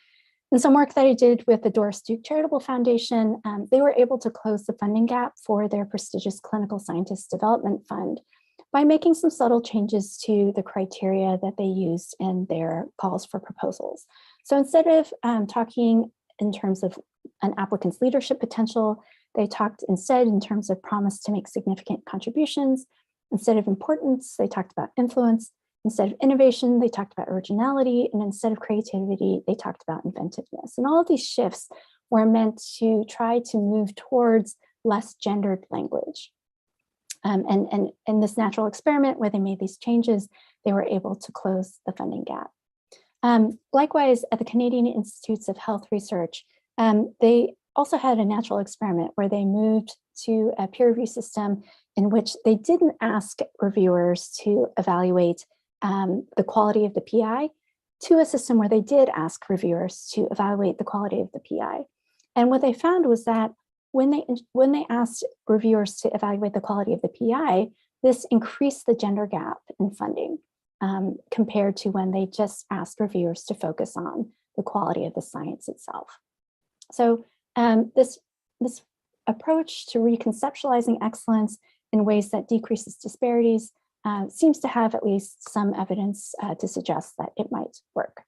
in some work that I did with the Doris Duke Charitable Foundation, they were able to close the funding gap for their prestigious Clinical Scientist Development Fund by making some subtle changes to the criteria that they used in their calls for proposals. So instead of talking in terms of an applicant's leadership potential, they talked instead in terms of promise to make significant contributions. Instead of importance, they talked about influence. Instead of innovation, they talked about originality. And instead of creativity, they talked about inventiveness. And all of these shifts were meant to try to move towards less gendered language. And in this natural experiment where they made these changes, they were able to close the funding gap. Likewise, at the Canadian Institutes of Health Research, they also had a natural experiment where they moved to a peer review system in which they didn't ask reviewers to evaluate the quality of the PI, to a system where they did ask reviewers to evaluate the quality of the PI. And what they found was that when they asked reviewers to evaluate the quality of the PI, this increased the gender gap in funding compared to when they just asked reviewers to focus on the quality of the science itself. So this approach to reconceptualizing excellence in ways that decreases disparities seems to have at least some evidence to suggest that it might work.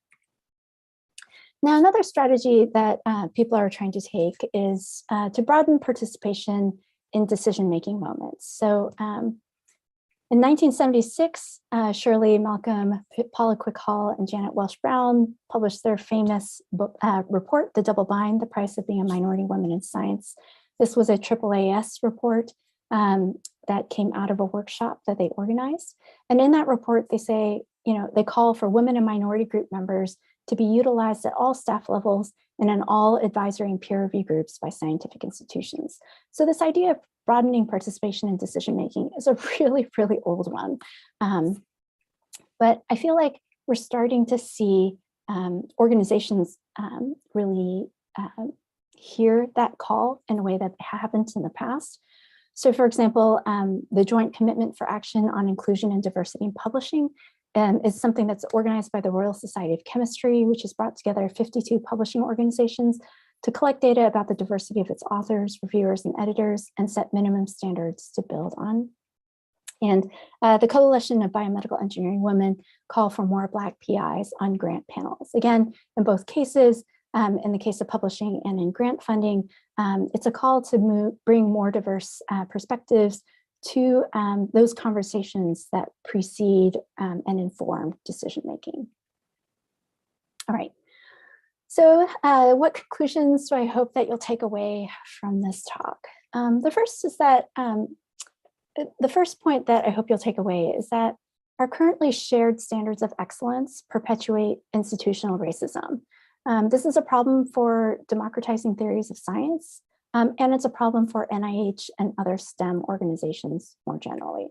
Now, another strategy that people are trying to take is to broaden participation in decision-making moments. So in 1976, Shirley Malcolm, Paula Quick Hall, and Janet Welsh Brown published their famous book, report, The Double Bind, The Price of Being a Minority Woman in Science. This was a AAAS report that came out of a workshop that they organized. And in that report, they say, you know, they call for women and minority group members to be utilized at all staff levels and in all advisory and peer review groups by scientific institutions. So this idea of broadening participation in decision-making is a really, really old one. But I feel like we're starting to see organizations really hear that call in a way that haven't in the past. So for example, the Joint Commitment for Action on Inclusion and Diversity in Publishing is something that's organized by the Royal Society of Chemistry, which has brought together 52 publishing organizations to collect data about the diversity of its authors, reviewers, and editors, and set minimum standards to build on. And the Coalition of Biomedical Engineering Women call for more Black PIs on grant panels. Again, in both cases, in the case of publishing and in grant funding, it's a call to bring more diverse perspectives to those conversations that precede and inform decision-making. All right, so what conclusions do I hope that you'll take away from this talk? The first is that the first point that I hope you'll take away is that our currently shared standards of excellence perpetuate institutional racism. This is a problem for democratizing theories of science, and it's a problem for NIH and other STEM organizations more generally.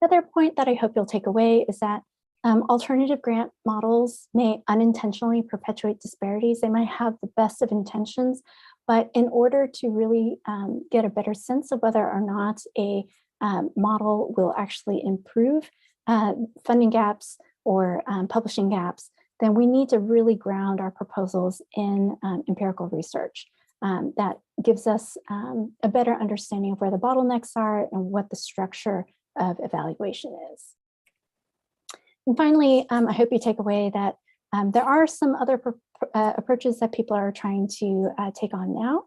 The other point that I hope you'll take away is that alternative grant models may unintentionally perpetuate disparities. They might have the best of intentions, but in order to really get a better sense of whether or not a model will actually improve funding gaps or publishing gaps, then we need to really ground our proposals in empirical research that gives us a better understanding of where the bottlenecks are and what the structure of evaluation is. And finally, I hope you take away that there are some other approaches that people are trying to take on now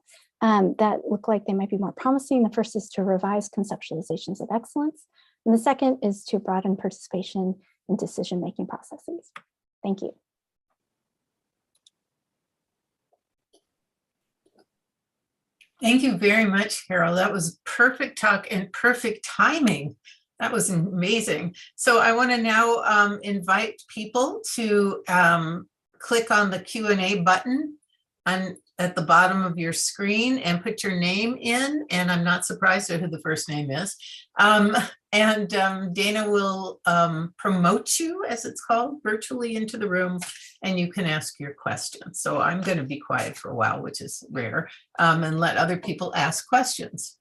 that look like they might be more promising. The first is to revise conceptualizations of excellence. And the second is to broaden participation in decision-making processes. Thank you. Thank you very much, Carole. That was perfect talk and perfect timing. That was amazing. So I want to now invite people to click on the Q&A button at the bottom of your screen and put your name in. And I'm not surprised at who the first name is. Dana will promote you, as it's called, virtually into the room, and you can ask your question. So I'm going to be quiet for a while, which is rare, and let other people ask questions.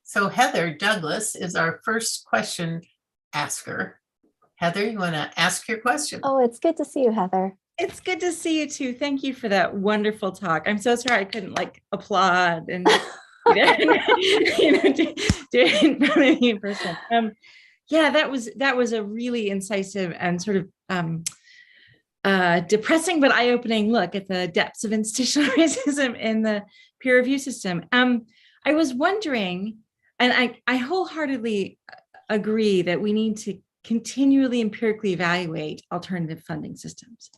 So Heather Douglas is our first question asker. Heather, you want to ask your question? Oh, it's good to see you, Heather. It's good to see you too. Thank you for that wonderful talk. I'm so sorry I couldn't like applaud and do it in front of you in person. Yeah, that was a really incisive and sort of depressing but eye-opening look at the depths of institutional racism in the peer review system. I was wondering, and I wholeheartedly agree that we need to continually empirically evaluate alternative funding systems.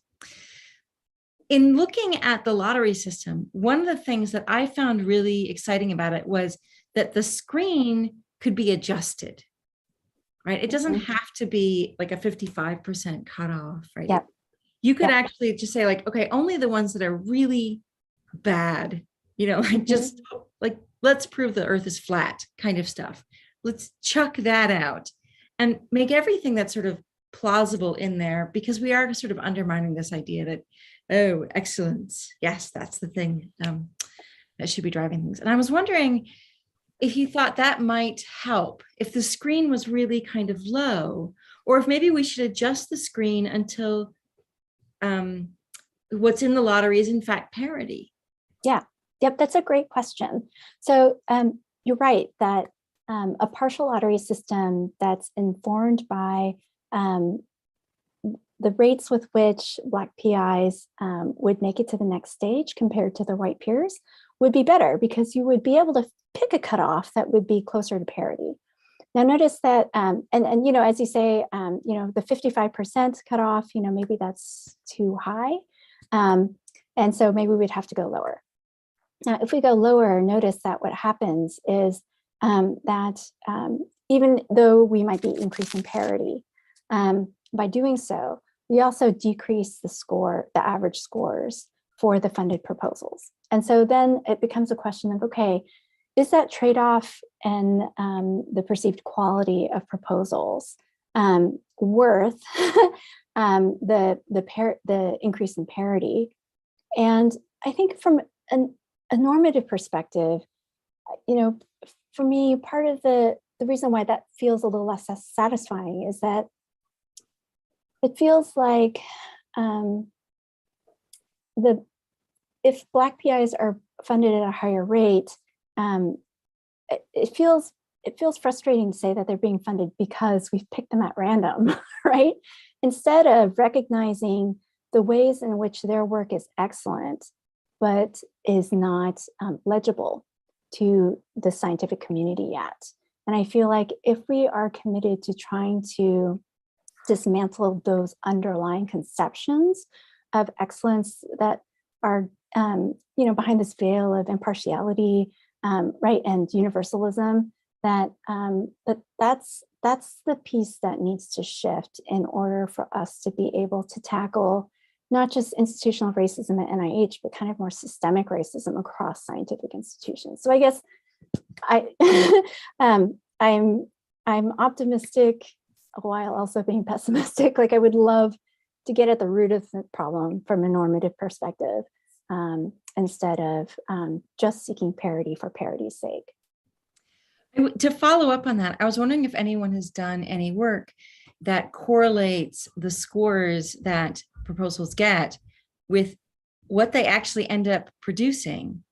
In looking at the lottery system, one of the things that I found really exciting about it was that the screen could be adjusted, right? It doesn't have to be like a 55% cutoff, right? Yep. You could actually just say like, okay, only the ones that are really bad, like just like, let's prove the earth is flat kind of stuff. Let's chuck that out and make everything that's sort of plausible in there, because we are sort of undermining this idea that, oh, excellence. Yes, that's the thing that should be driving things. And I was wondering if you thought that might help, if the screen was really kind of low, or if maybe we should adjust the screen until what's in the lottery is in fact parity. Yeah, yep, that's a great question. So you're right that a partial lottery system that's informed by the rates with which Black PIs would make it to the next stage compared to their white peers would be better, because you would be able to pick a cutoff that would be closer to parity. Now notice that, and as you say, the 55% cutoff, maybe that's too high. And so maybe we'd have to go lower. Now, if we go lower, notice that what happens is that even though we might be increasing parity, by doing so, we also decrease the average scores for the funded proposals. And so then it becomes a question of, okay, is that trade-off and the perceived quality of proposals worth the increase in parity? And I think from a normative perspective, for me, part of the reason why that feels a little less satisfying is that it feels like if Black PIs are funded at a higher rate, it feels it feels frustrating to say that they're being funded because we've picked them at random, right? Instead of recognizing the ways in which their work is excellent, but is not legible to the scientific community yet. And I feel like if we are committed to trying to dismantle those underlying conceptions of excellence that are, behind this veil of impartiality, right, and universalism, that's the piece that needs to shift in order for us to be able to tackle not just institutional racism at NIH, but kind of more systemic racism across scientific institutions. So I guess I'm optimistic while also being pessimistic. Like, I would love to get at the root of the problem from a normative perspective, instead of just seeking parity for parity's sake. To follow up on that, I was wondering if anyone has done any work that correlates the scores that proposals get with what they actually end up producing,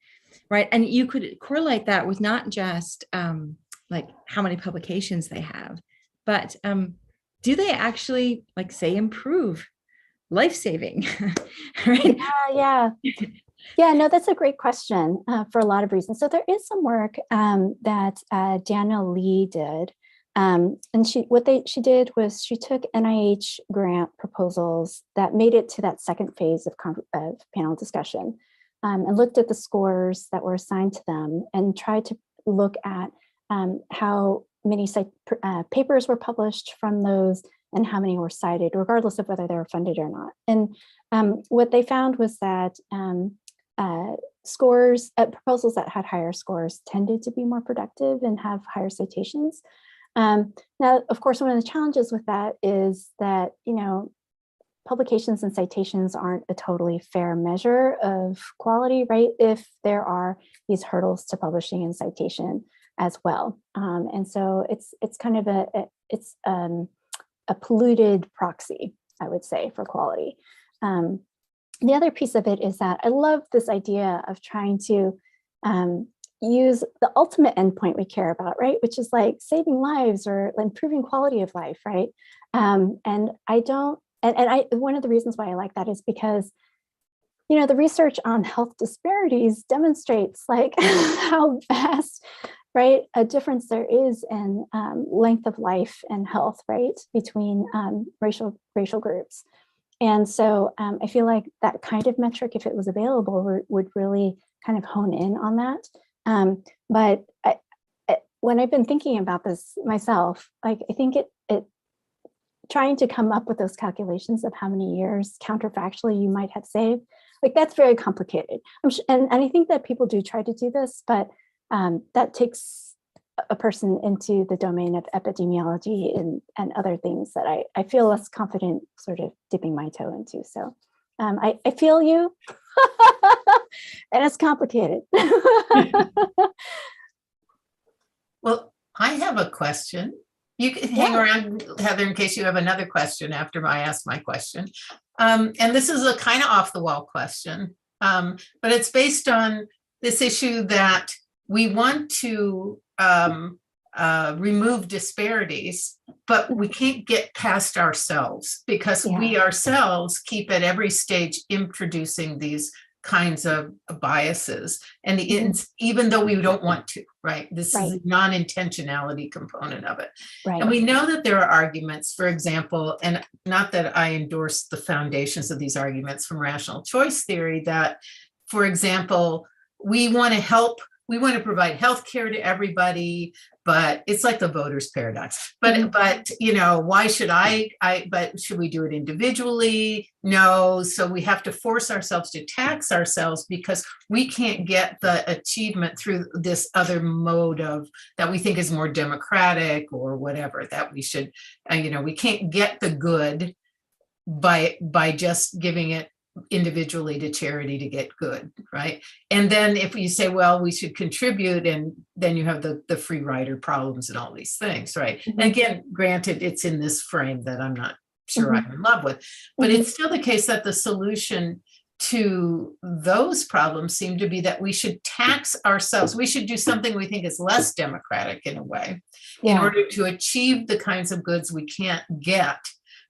right? And you could correlate that with not just like how many publications they have, but do they actually, like, say, improve life-saving, right? Yeah, no, that's a great question for a lot of reasons. So there is some work that Danielle Lee did. And she did was she took NIH grant proposals that made it to that second phase of panel discussion, and looked at the scores that were assigned to them and tried to look at how many papers were published from those and how many were cited, regardless of whether they were funded or not. And what they found was that scores, proposals that had higher scores tended to be more productive and have higher citations. Now, of course, one of the challenges with that is that, publications and citations aren't a totally fair measure of quality, right? If there are these hurdles to publishing and citation as well. And so it's kind of a polluted proxy, I would say, for quality. The other piece of it is that I love this idea of trying to use the ultimate endpoint we care about, right? Which is like saving lives or improving quality of life, right? And one of the reasons why I like that is because, the research on health disparities demonstrates like how vast, right, a difference there is in length of life and health, right, between racial groups. And so I feel like that kind of metric, if it was available, would really kind of hone in on that. But when I've been thinking about this myself, like, I think it trying to come up with those calculations of how many years counterfactually you might have saved, like, that's very complicated. And I think that people do try to do this, but that takes a person into the domain of epidemiology and other things that I feel less confident sort of dipping my toe into. So I feel you, and it's complicated. Well, I have a question. You can hang around, Heather, in case you have another question after I ask my question. And this is a kind of off the wall question, but it's based on this issue that we want to remove disparities, but we can't get past ourselves because we ourselves keep at every stage introducing these kinds of biases, and even though we don't want to, right? This is a non-intentionality component of it. Right. And we know that there are arguments, for example, and not that I endorse the foundations of these arguments from rational choice theory, that, for example, we want to provide health care to everybody, but it's like the voters paradox. But why should but should we do it individually? No. So we have to force ourselves to tax ourselves because we can't get the achievement through this other mode of that we think is more democratic or whatever, that we should, we can't get the good by just giving it individually to charity to get good, right? And then if you say, well, we should contribute, and then you have the free rider problems and all these things, right? Mm-hmm. And again, granted, it's in this frame that I'm not sure I'm in love with, but it's still the case that the solution to those problems seem to be that we should tax ourselves. We should do something we think is less democratic in a way in order to achieve the kinds of goods we can't get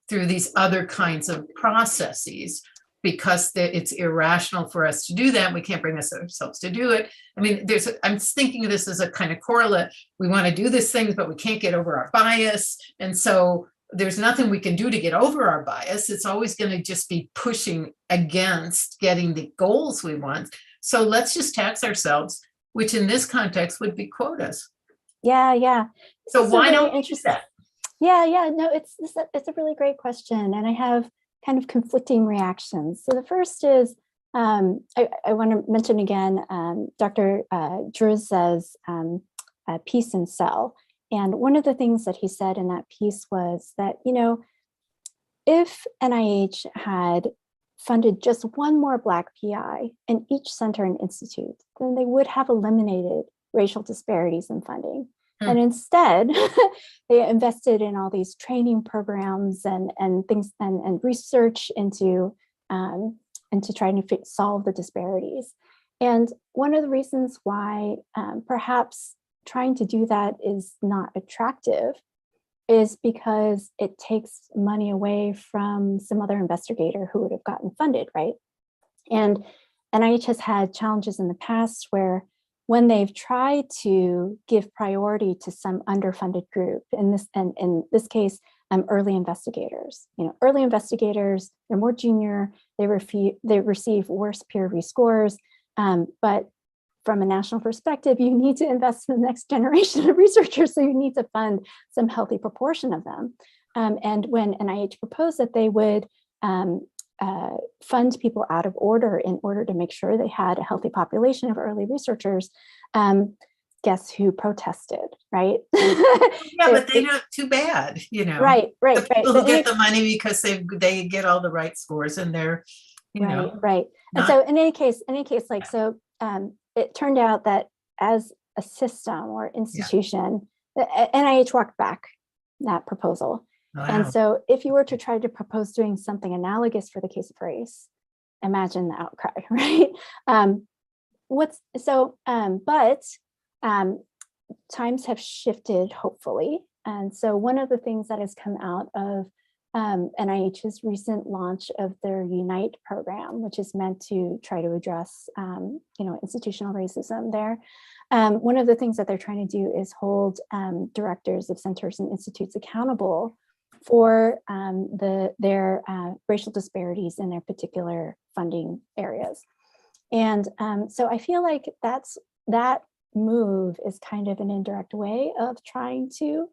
through these other kinds of processes, because it's irrational for us to do that. We can't bring ourselves to do it. I mean, I'm thinking of this as a kind of correlate. We want to do these things, but we can't get over our bias. And so there's nothing we can do to get over our bias. It's always going to just be pushing against getting the goals we want. So let's just tax ourselves, which in this context would be quotas. Yeah. So why don't we do that? Yeah. No, it's a really great question. And I have kind of conflicting reactions. So the first is, I want to mention again, Dr. Druz's piece in Cell. And one of the things that he said in that piece was that, if NIH had funded just one more Black PI in each center and institute, then they would have eliminated racial disparities in funding. And instead, they invested in all these training programs and things and research into trying to solve the disparities. And one of the reasons why perhaps trying to do that is not attractive is because it takes money away from some other investigator who would have gotten funded, right? And NIH has had challenges in the past where when they've tried to give priority to some underfunded group, in this case, early investigators. Early investigators, they're more junior, they receive worse peer review scores, but from a national perspective, you need to invest in the next generation of researchers, so you need to fund some healthy proportion of them. And when NIH proposed that they would fund people out of order in order to make sure they had a healthy population of early researchers, guess who protested, right? Yeah, but they don't, too bad, Right. The people who get the money because they get all the right scores and they're, Right. And so in any case, it turned out that as a system or institution, the NIH walked back that proposal. Wow. And so if you were to try to propose doing something analogous for the case of race, imagine the outcry, right? But times have shifted, hopefully. And so one of the things that has come out of NIH's recent launch of their Unite program, which is meant to try to address, institutional racism there. One of the things that they're trying to do is hold directors of centers and institutes accountable for their racial disparities in their particular funding areas. And so I feel like that move is kind of an indirect way of trying to,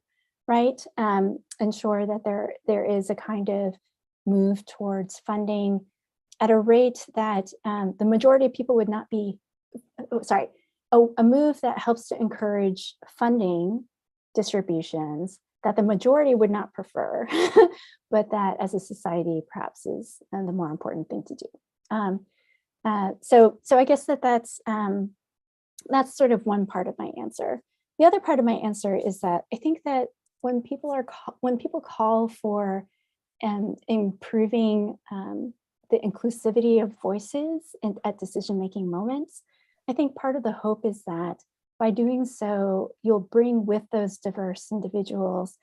ensure that there is a kind of move towards funding at a rate that the majority of people would not be, a move that helps to encourage funding distributions that the majority would not prefer, but that as a society perhaps is the more important thing to do. So I guess that's sort of one part of my answer. The other part of my answer is that I think that when people call for improving the inclusivity of voices at decision-making moments, I think part of the hope is that by doing so, you'll bring with those diverse individuals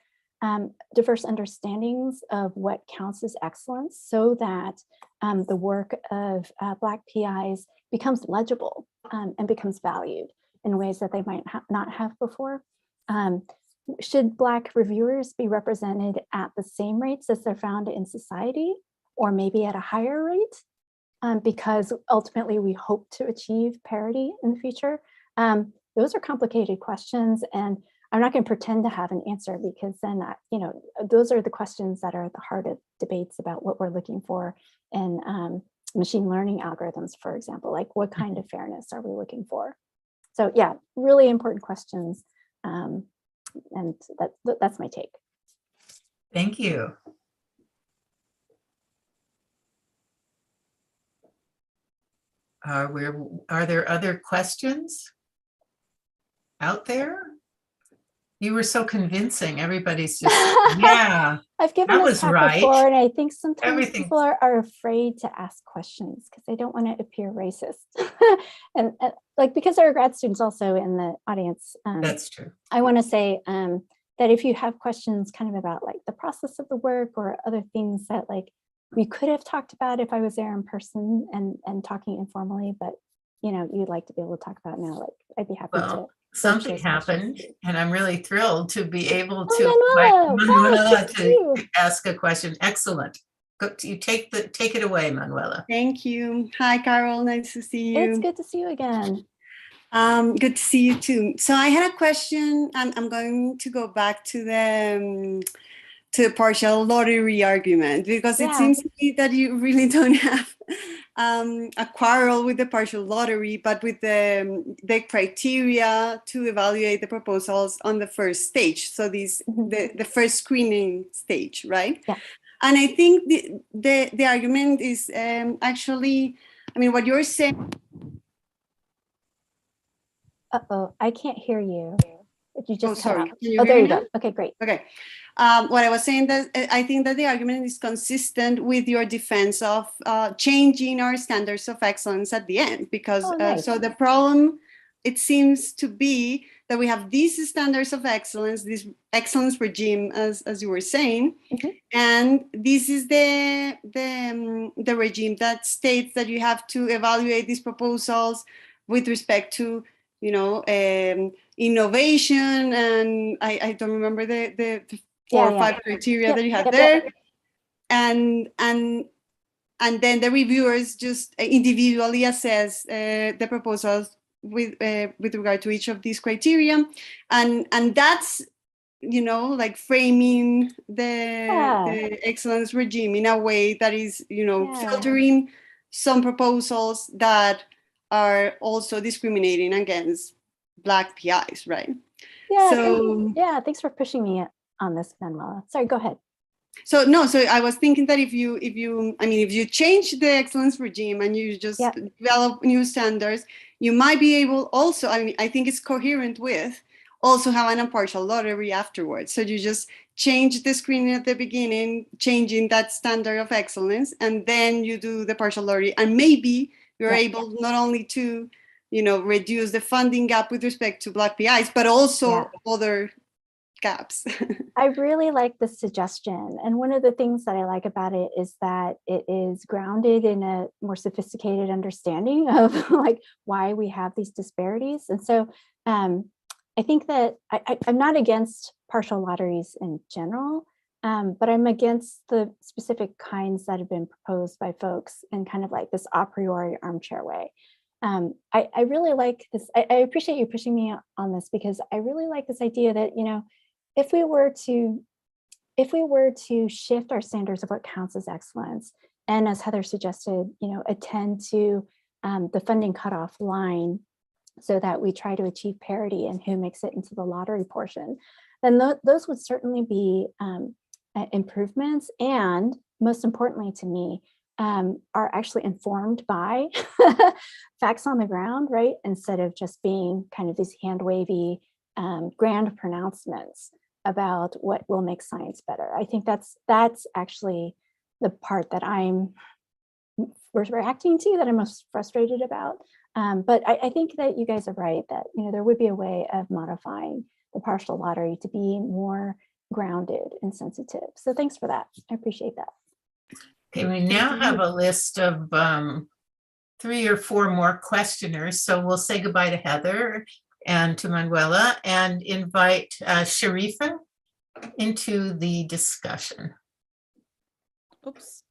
diverse understandings of what counts as excellence, so that the work of Black PIs becomes legible and becomes valued in ways that they might not have before. Should Black reviewers be represented at the same rates as they're found in society, or maybe at a higher rate? Because ultimately we hope to achieve parity in the future. Those are complicated questions, and I'm not going to pretend to have an answer, because then, those are the questions that are at the heart of debates about what we're looking for in machine learning algorithms, for example, like what kind of fairness are we looking for? So yeah, really important questions. And that's my take. Thank you. Are there other questions out there? You were so convincing. Everybody's just, yeah, I've given that this was talk right. before, and I think sometimes Everything. people are afraid to ask questions because they don't want to appear racist. and like, because there are grad students also in the audience. That's true. I want to say that if you have questions kind of about like the process of the work or other things that like we could have talked about if I was there in person and talking informally, but you know, you'd like to be able to talk about now, like I'd be happy to. Something happened, and I'm really thrilled to be able to Manuela to ask a question. Excellent. You take it away, Manuela. Thank you. Hi, Carole. Nice to see you. It's good to see you again. Good to see you too. So I had a question, and I'm going to go back to the partial lottery argument, because it seems to me that you really don't have a quarrel with the partial lottery, but with the criteria to evaluate the proposals on the first stage. So the first screening stage, right? Yeah. And I think the argument is actually, I mean, what you're saying. Uh-oh, I can't hear you. You just cut out. Oh, there you go. Okay, great. Okay. What I was saying, that I think that the argument is consistent with your defense of changing our standards of excellence at the end, because nice. So the problem, it seems to be that we have these standards of excellence, this excellence regime, as you were saying, and this is the regime that states that you have to evaluate these proposals with respect to, you know, innovation, and I don't remember the 4 or 5 criteria that you had there. And then the reviewers just individually assess the proposals with regard to each of these criteria. And that's, you know, like framing the excellence regime in a way that is, you know, filtering some proposals that are also discriminating against Black PIs, right? Yeah. So thanks for pushing me on this, Manuela. Sorry, go ahead. So I was thinking that if you change the excellence regime and you just develop new standards, you might be able also, I mean, I think it's coherent with also have an impartial lottery afterwards. So you just change the screening at the beginning, changing that standard of excellence, and then you do the partial lottery, and maybe you're able not only to, you know, reduce the funding gap with respect to Black PIs, but also other gaps. I really like this suggestion. And one of the things that I like about it is that it is grounded in a more sophisticated understanding of like why we have these disparities. And so I think that I'm not against partial lotteries in general, but I'm against the specific kinds that have been proposed by folks in kind of like this a priori armchair way. I really like this. I appreciate you pushing me on this, because I really like this idea that, you know, if we were to shift our standards of what counts as excellence, and as Heather suggested, you know, attend to the funding cutoff line so that we try to achieve parity in who makes it into the lottery portion, then those would certainly be improvements, and most importantly to me, are actually informed by facts on the ground, right? Instead of just being kind of these hand-wavy grand pronouncements about what will make science better. I think that's actually the part that I'm reacting to, that I'm most frustrated about. But I think that you guys are right, that, you know, there would be a way of modifying the partial lottery to be more grounded and sensitive. So thanks for that. I appreciate that. Okay, we now have a list of 3 or 4 more questioners. So we'll say goodbye to Heather and to Manuela and invite Sharifa into the discussion. Oops.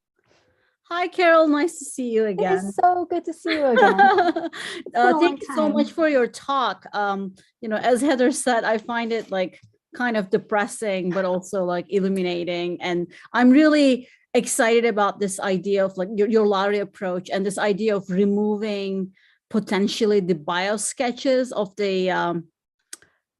Hi, Carole. Nice to see you again. It is so good to see you again. Thank you so much for your talk. You know, as Heather said, I find it like kind of depressing, but also like illuminating. And I'm really excited about this idea of like your lottery approach, and this idea of removing potentially the bio sketches of the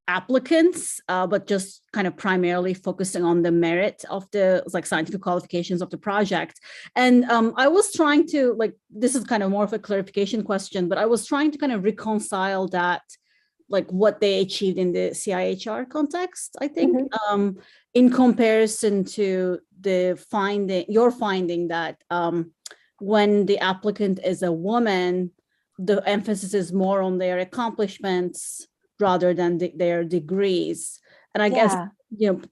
applicants, but just kind of primarily focusing on the merit of the like scientific qualifications of the project. And I was trying to, like, this is kind of more of a clarification question, but I was trying to kind of reconcile that like what they achieved in the CIHR context, I think, in comparison to your finding that when the applicant is a woman, the emphasis is more on their accomplishments rather than their degrees. And I guess,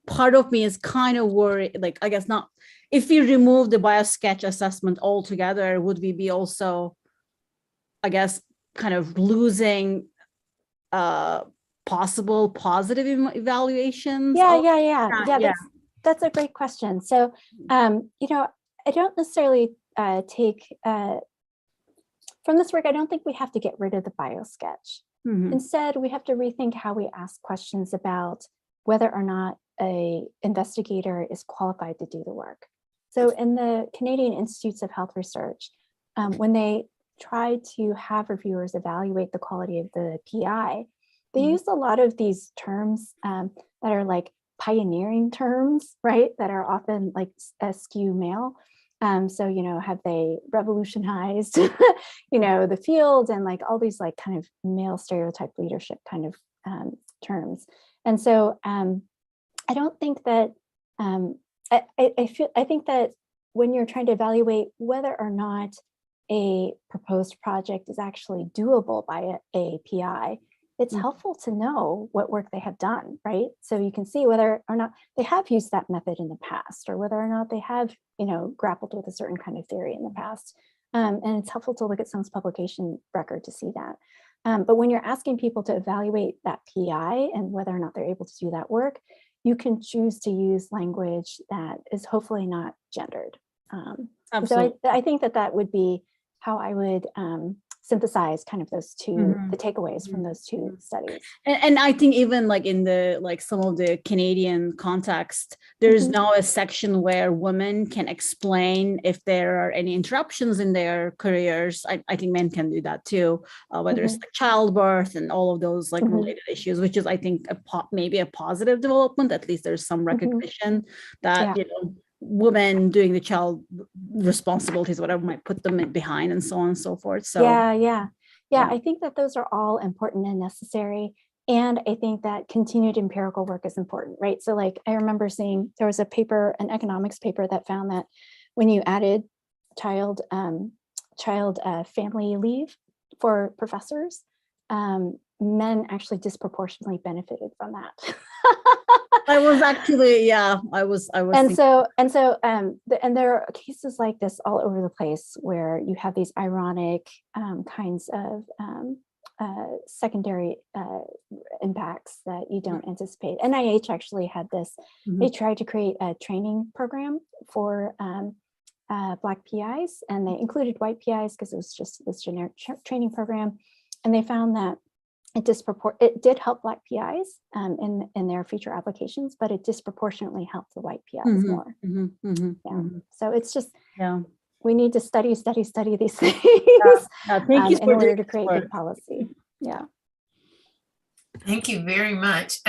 part of me is kind of worried, like, I guess not, if we remove the BioSketch assessment altogether, would we be also, I guess, kind of losing possible positive evaluations? Yeah. That's a great question. So, I don't necessarily take, from this work, I don't think we have to get rid of the BioSketch. Instead, we have to rethink how we ask questions about whether or not an investigator is qualified to do the work. So in the Canadian Institutes of Health Research, when they try to have reviewers evaluate the quality of the PI, they use a lot of these terms that are like pioneering terms, right? That are often like skew male. So, have they revolutionized, the field, and like all these like kind of male stereotype leadership kind of terms. And so I don't think that, I think that when you're trying to evaluate whether or not a proposed project is actually doable by a PI, it's helpful to know what work they have done, right? So you can see whether or not they have used that method in the past, or whether or not they have, grappled with a certain kind of theory in the past. And it's helpful to look at someone's publication record to see that. But when you're asking people to evaluate that PI and whether or not they're able to do that work, you can choose to use language that is hopefully not gendered. So I think that would be how I would synthesize kind of those two, the takeaways from those two studies. And I think even like in the, like some of the Canadian context, there's now a section where women can explain if there are any interruptions in their careers. I think men can do that too, whether it's like childbirth and all of those like related issues, which is, I think, maybe a positive development. At least there's some recognition that, women doing the child responsibilities, whatever might put them behind, and so on and so forth. So yeah, I think that those are all important and necessary. And I think that continued empirical work is important, right? So like, I remember seeing there was a paper, an economics paper, that found that when you added child family leave for professors, men actually disproportionately benefited from that. I was actually, I was. And there are cases like this all over the place where you have these ironic kinds of secondary impacts that you don't anticipate. NIH actually had this. They tried to create a training program for Black PIs, and they included white PIs because it was just this generic training program. And they found that it did help Black PIs in their future applications, but it disproportionately helped the white PIs more. So it's just, we need to study these things in order to create good policy. Thank you very much.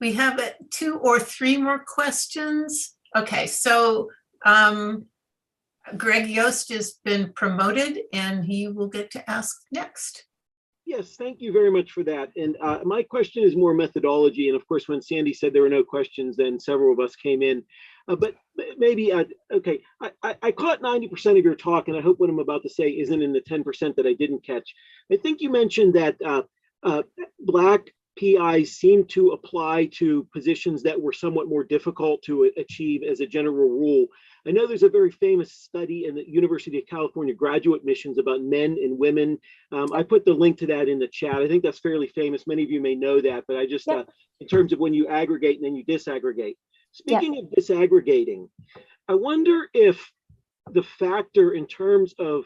We have 2 or 3 more questions. Okay, so Greg Yost has been promoted and he will get to ask next. Yes, thank you very much for that. And my question is more methodology. And of course, when Sandy said there were no questions, then several of us came in. But maybe, okay, I caught 90% of your talk, and I hope what I'm about to say isn't in the 10% that I didn't catch. I think you mentioned that Black PIs seem to apply to positions that were somewhat more difficult to achieve as a general rule. I know there's a very famous study in the University of California graduate missions about men and women. I put the link to that in the chat. I think that's fairly famous. Many of you may know that, but I just, in terms of when you aggregate and then you disaggregate. Speaking of disaggregating, I wonder if the factor in terms of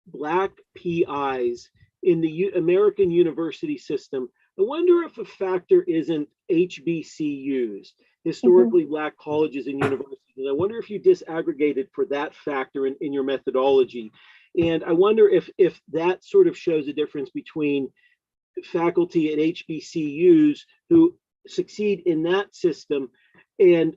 Black PIs in the American university system, I wonder if a factor isn't HBCUs, historically Black colleges and universities. And I wonder if you disaggregated for that factor in your methodology. And I wonder if that sort of shows a difference between faculty at HBCUs who succeed in that system and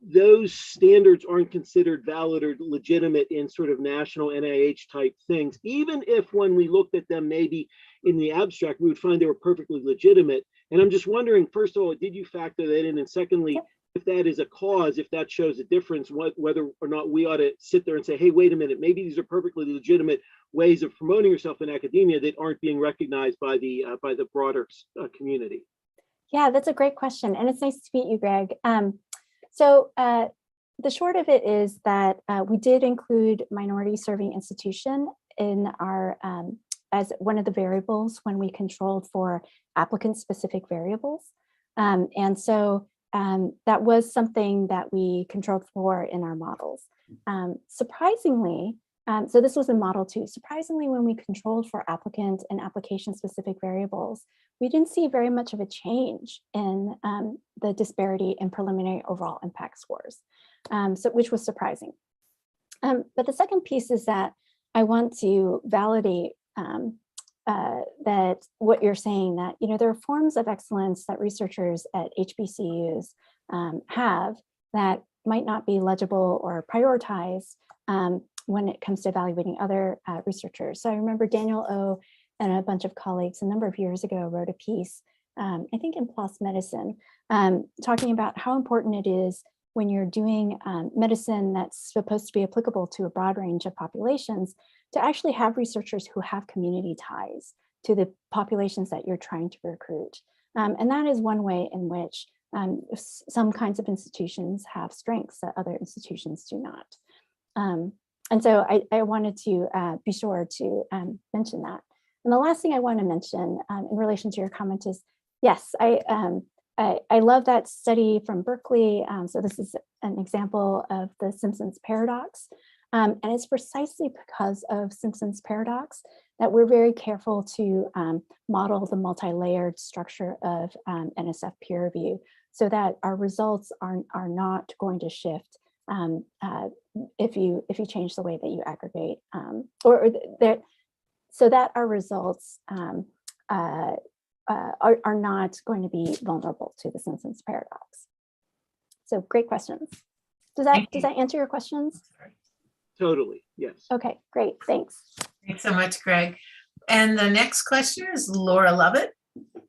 those standards aren't considered valid or legitimate in sort of national NIH type things, even if when we looked at them maybe in the abstract, we would find they were perfectly legitimate. And I'm just wondering, first of all, did you factor that in? And secondly, if that is a cause, if that shows a difference, whether or not we ought to sit there and say, hey, wait a minute, maybe these are perfectly legitimate ways of promoting yourself in academia that aren't being recognized by the broader community. Yeah, that's a great question. And it's nice to meet you, Greg. So the short of it is that we did include minority serving institution in our as one of the variables when we controlled for applicant specific variables. And so that was something that we controlled for in our models. Surprisingly, so this was in model 2. Surprisingly, when we controlled for applicant and application specific variables, we didn't see very much of a change in the disparity in preliminary overall impact scores, which was surprising. But the second piece is that I want to validate that what you're saying, that there are forms of excellence that researchers at HBCUs have that might not be legible or prioritized when it comes to evaluating other researchers. So I remember Daniel O and a bunch of colleagues a number of years ago wrote a piece, I think in PLOS Medicine, talking about how important it is when you're doing medicine that's supposed to be applicable to a broad range of populations, to actually have researchers who have community ties to the populations that you're trying to recruit. And that is one way in which some kinds of institutions have strengths that other institutions do not. And so I wanted to be sure to mention that. And the last thing I want to mention in relation to your comment is, yes, I love that study from Berkeley. So this is an example of the Simpson's paradox. And it's precisely because of Simpson's paradox that we're very careful to model the multi-layered structure of NSF peer review so that our results are not going to shift if you change the way that you aggregate, so that our results are not going to be vulnerable to the Simpson's paradox. So great questions. Does that answer your questions? Totally, yes. Okay, great, thanks. Thanks so much, Greg. And the next question is Laura Lovett.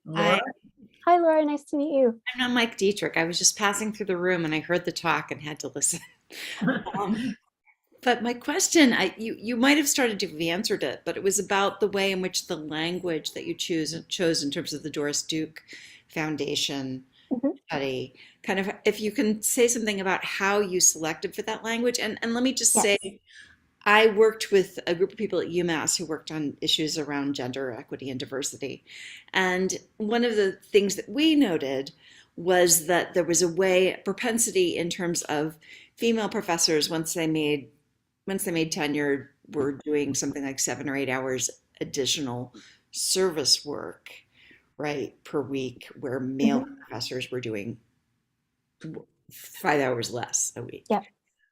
Laura. Hi, Laura, nice to meet you. I'm not Mike Dietrich. I was just passing through the room and I heard the talk and had to listen. But my question, you might have started to have answered it, but it was about the way in which the language that you chose in terms of the Doris Duke Foundation study, kind of, if you can say something about how you selected for that language. And let me just say, I worked with a group of people at UMass who worked on issues around gender equity and diversity. And one of the things that we noted was that there was a propensity in terms of female professors, once they made tenure, were doing something like 7 or 8 hours additional service work, right, per week, where male professors were doing 5 hours less a week. Yeah.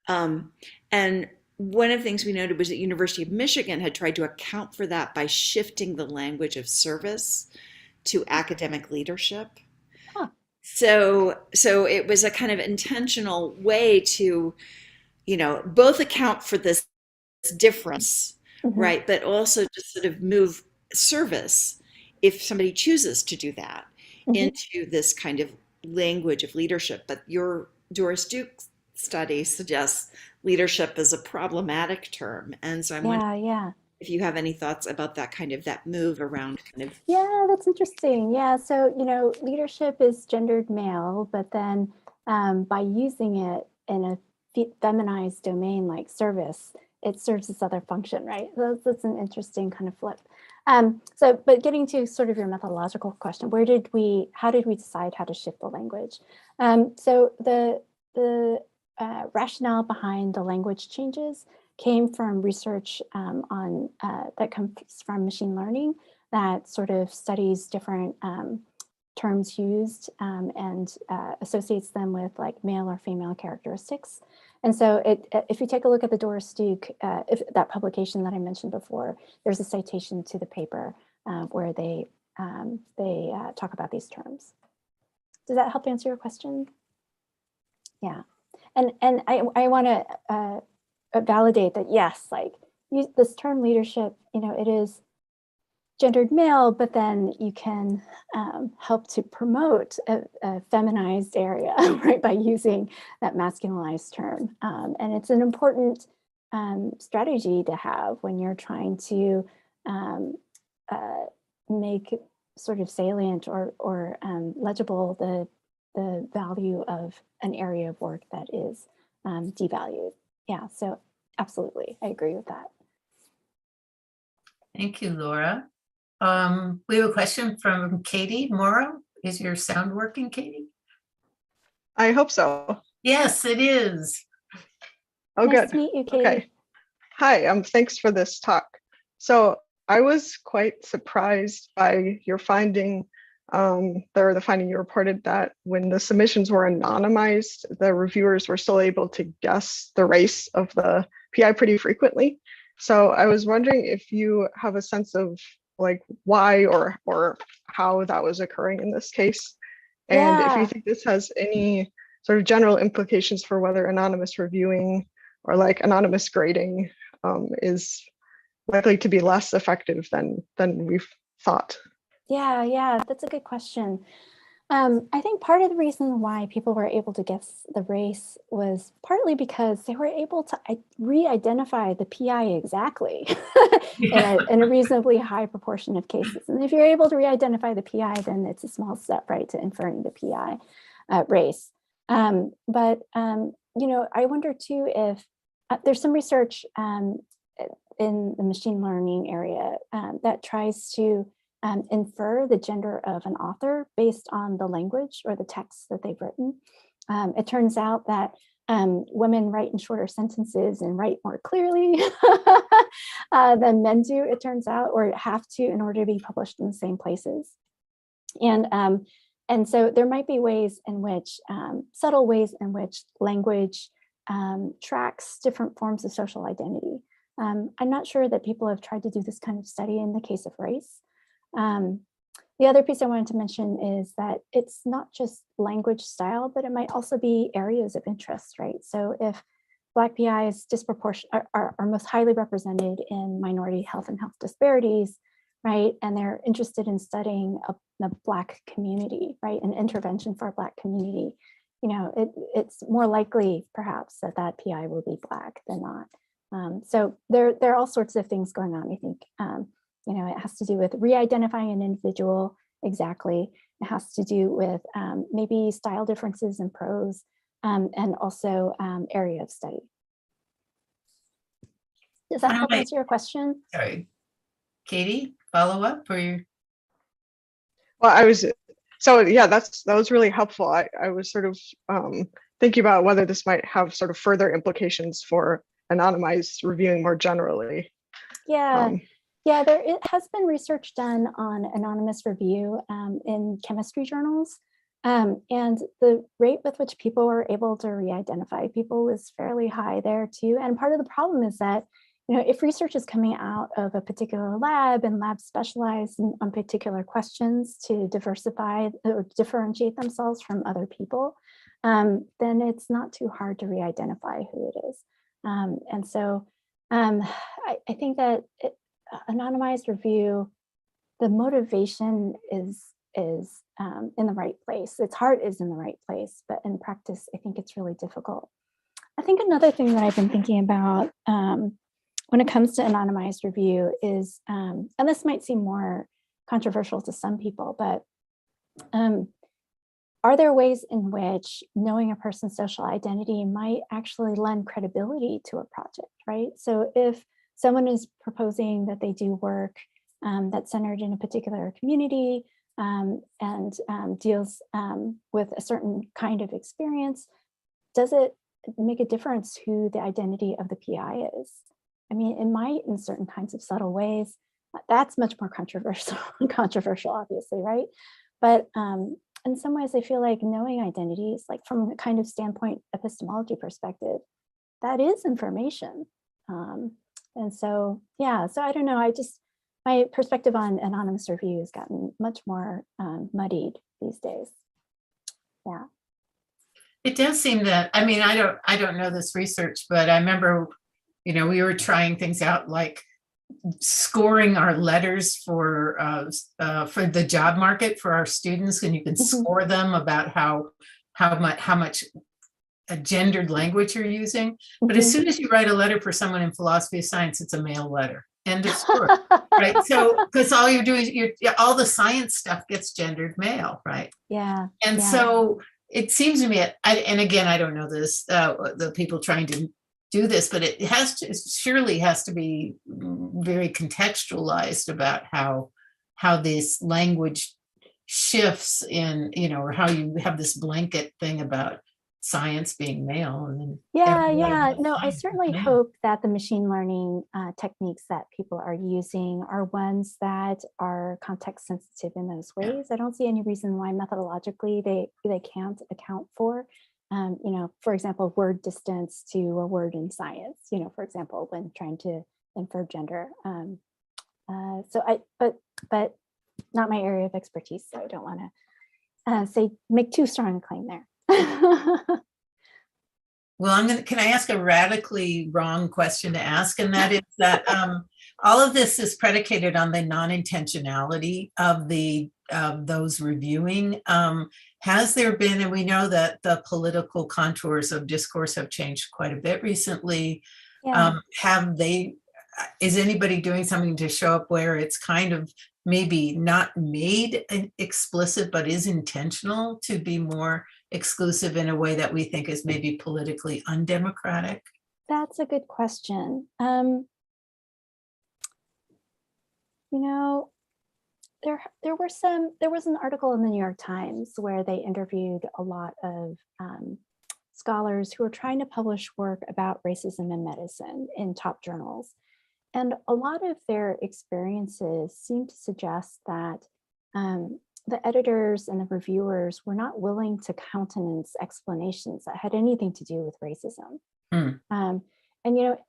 And one of the things we noted was that University of Michigan had tried to account for that by shifting the language of service to academic leadership. So it was a kind of intentional way to, both account for this difference, right? But also to sort of move service, if somebody chooses to do that, into this kind of language of leadership. But your Doris Duke study suggests leadership is a problematic term. And so I'm wondering if you have any thoughts about that move around kind of. Yeah, that's interesting. Yeah, so, leadership is gendered male, but then by using it in a feminized domain like service, it serves this other function, right? So that's an interesting kind of flip. But getting to sort of your methodological question, how did we decide how to shift the language? So the rationale behind the language changes came from research that comes from machine learning that sort of studies different terms used and associates them with like male or female characteristics. And so if you take a look at the Doris Duke, that publication that I mentioned before, there's a citation to the paper where they talk about these terms. Does that help answer your question? Yeah. And I want to validate that, yes, like this term leadership, it is gendered male, but then you can help to promote a feminized area, right, by using that masculinized term. And it's an important strategy to have when you're trying to make sort of salient or legible the value of an area of work that is devalued. Yeah, so absolutely, I agree with that. Thank you, Laura. We have a question from Katie Morrow. Is your sound working, Katie? I hope so. Yes, it is. Oh, Nice good. to meet you, Katie. Okay. Hi, thanks for this talk. So I was quite surprised by your finding, the finding you reported that when the submissions were anonymized, the reviewers were still able to guess the race of the PI pretty frequently. So I was wondering if you have a sense of like why or how that was occurring in this case. And if you think this has any sort of general implications for whether anonymous reviewing or like anonymous grading is likely to be less effective than we've thought. Yeah, that's a good question. I think part of the reason why people were able to guess the race was partly because they were able to re-identify the PI exactly in a reasonably high proportion of cases. And if you're able to re-identify the PI, then it's a small step, right, to inferring the PI race. But I wonder too if there's some research in the machine learning area that tries to infer the gender of an author based on the language or the text that they've written. It turns out that women write in shorter sentences and write more clearly than men do, it turns out, or have to in order to be published in the same places. And so there might be ways in which, subtle ways in which language tracks different forms of social identity. I'm not sure that people have tried to do this kind of study in the case of race. The other piece I wanted to mention is that it's not just language style, but it might also be areas of interest, right? So if Black PIs are most highly represented in minority health and health disparities, right? And they're interested in studying the Black community, right? An intervention for a Black community, it's more likely perhaps that PI will be Black than not. So there are all sorts of things going on, I think. It has to do with re-identifying an individual exactly. It has to do with maybe style differences in prose and also area of study. Does that help answer your question? Sorry, Katie, follow up for you? Well, that was really helpful. I was sort of thinking about whether this might have sort of further implications for anonymized reviewing more generally. Yeah, it has been research done on anonymous review in chemistry journals. And the rate with which people were able to re-identify people was fairly high there too. And part of the problem is that, if research is coming out of a particular lab and labs specialize on particular questions to diversify or differentiate themselves from other people, then it's not too hard to re-identify who it is. And so I think that anonymized review, the motivation is in the right place. Its heart is in the right place, but in practice, I think it's really difficult. I think another thing that I've been thinking about when it comes to anonymized review is, and this might seem more controversial to some people, but are there ways in which knowing a person's social identity might actually lend credibility to a project, right? So if someone is proposing that they do work that's centered in a particular community and deals with a certain kind of experience, does it make a difference who the identity of the PI is? I mean, it might in certain kinds of subtle ways. That's much more controversial, obviously, right? But in some ways, I feel like knowing identities, like from a kind of standpoint epistemology perspective, that is information. And so, yeah, so I don't know, my perspective on anonymous review has gotten much more muddied these days. Yeah. It does seem that, I mean, I don't know this research, but I remember, we were trying things out like scoring our letters for the job market for our students, and you can score them about how much a gendered language you're using. But as soon as you write a letter for someone in philosophy of science, it's a male letter. End of story. Right. So because all you're doing is all the science stuff gets gendered male, right? Yeah. And so it seems to me, and again, I don't know this, the people trying to do this, but it surely has to be very contextualized about how this language shifts in, or how you have this blanket thing about science being male. And then no, I certainly hope that the machine learning techniques that people are using are ones that are context sensitive in those ways. I don't see any reason why methodologically they can't account for, for example, word distance to a word in science, for example, when trying to infer gender. But not my area of expertise, so I don't want to make too strong a claim there. Well, can I ask a radically wrong question to ask? And that is that all of this is predicated on the non-intentionality of those reviewing. Has there been, and we know that the political contours of discourse have changed quite a bit recently. Is anybody doing something to show up where it's kind of maybe not made explicit, but is intentional to be more exclusive in a way that we think is maybe politically undemocratic? That's a good question. There was an article in the New York Times where they interviewed a lot of scholars who were trying to publish work about racism in medicine in top journals. And a lot of their experiences seem to suggest that the editors and the reviewers were not willing to countenance explanations that had anything to do with racism. And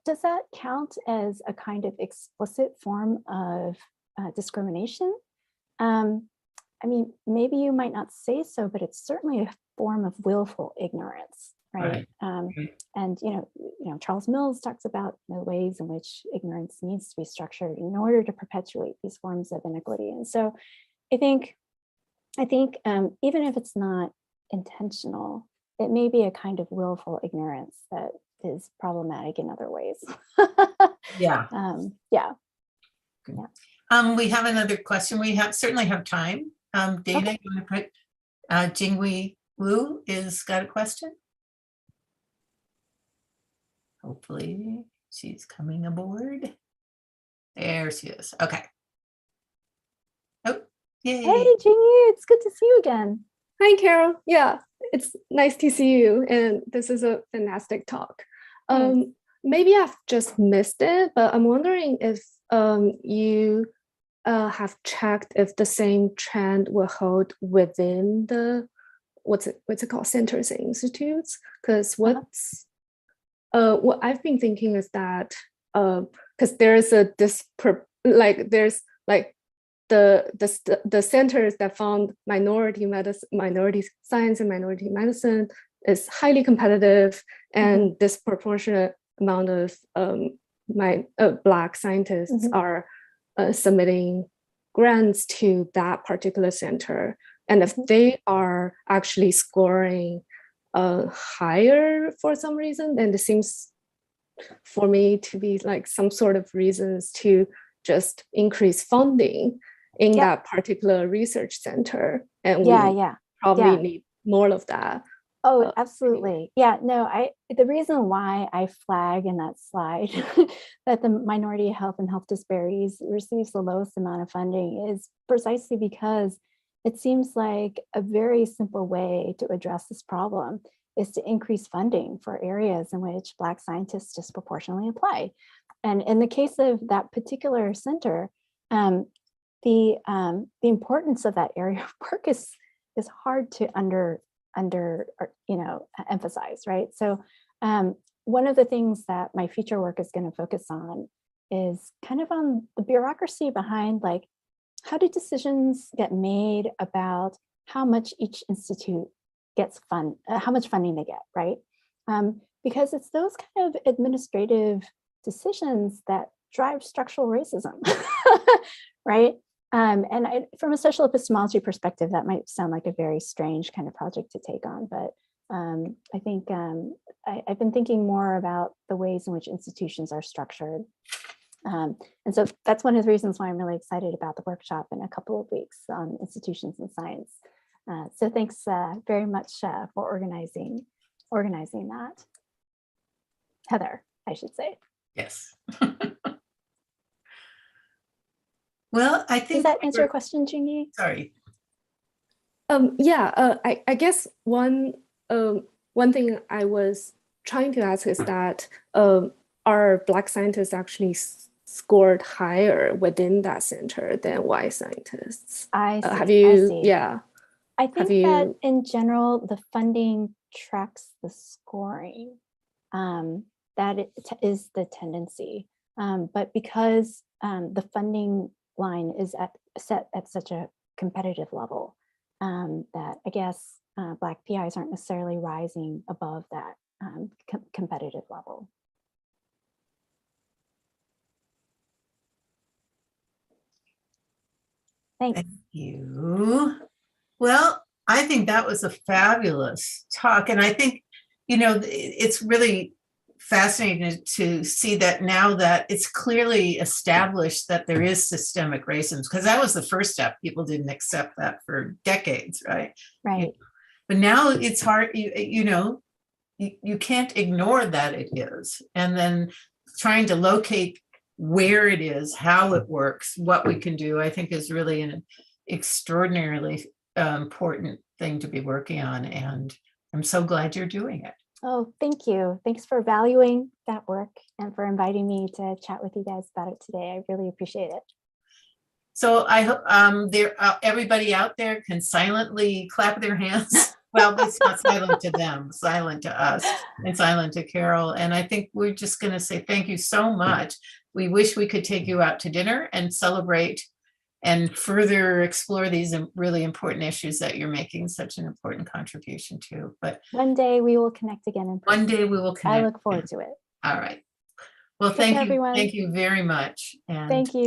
does that count as a kind of explicit form of discrimination? I mean, maybe you might not say so, but it's certainly a form of willful ignorance, right? And Charles Mills talks about the ways in which ignorance needs to be structured in order to perpetuate these forms of inequity. And so I think even if it's not intentional, it may be a kind of willful ignorance that is problematic in other ways. We have another question. We certainly have time. Dana, you want to put Jingwei Wu is got a question? Hopefully she's coming aboard. There she is. Okay. Oh, yay. Hey, Jingwei, it's good to see you again. Hi, Carole. Yeah, it's nice to see you. And this is a fantastic talk. Maybe I've just missed it, but I'm wondering if you have checked if the same trend will hold within the, what's it called, centers and institutes? Because what I've been thinking is that because there's a there's the centers that fund minority science and minority medicine is highly competitive, and disproportionate amount of Black scientists are submitting grants to that particular center. And if they are actually scoring higher for some reason, then it seems for me to be like some sort of reasons to just increase funding in that particular research center. And we probably need more of that. Oh, absolutely. Yeah, no, the reason why I flag in that slide that the minority health and health disparities receives the lowest amount of funding is precisely because it seems like a very simple way to address this problem is to increase funding for areas in which Black scientists disproportionately apply. And in the case of that particular center, the importance of that area of work is hard to emphasize, right? So one of the things that my future work is going to focus on is kind of on the bureaucracy behind, like, how do decisions get made about how much each institute gets how much funding they get, right? Because it's those kind of administrative decisions that drives structural racism, right? And from a social epistemology perspective, that might sound like a very strange kind of project to take on, but I think I've been thinking more about the ways in which institutions are structured. And so that's one of the reasons why I'm really excited about the workshop in a couple of weeks on institutions in science. So thanks very much for organizing that. Heather, I should say. Yes. Well, I think— Does that answer your question, Jingy? Sorry. Yeah, I guess one thing I was trying to ask is that are Black scientists actually scored higher within that center than white scientists? I see. Have you? I see. Yeah. I think that in general, the funding tracks the scoring. That is the tendency. But because the funding line is set at such a competitive level, that I guess Black PIs aren't necessarily rising above that competitive level. Thanks. Thank you. Well, I think that was a fabulous talk. And I think, you know, it's really fascinating to see that now that it's clearly established that there is systemic racism, because that was the first step. People didn't accept that for decades, right? Right. But now it's hard, you know, you can't ignore that it is. And then trying to locate where it is, how it works, what we can do, I think is really an extraordinarily important thing to be working on. And I'm so glad you're doing it. Oh, thank you. Thanks for valuing that work and for inviting me to chat with you guys about it today. I really appreciate it. So I hope everybody out there can silently clap their hands. Well, it's not silent to them, silent to us, and silent to Carole. And I think we're just going to say thank you so much. We wish we could take you out to dinner and celebrate and further explore these really important issues that you're making such an important contribution to. But one day we will connect again in person. One day we will connect. I look forward to it. All right. Well, Take care, everyone. Thank you very much. And thank you.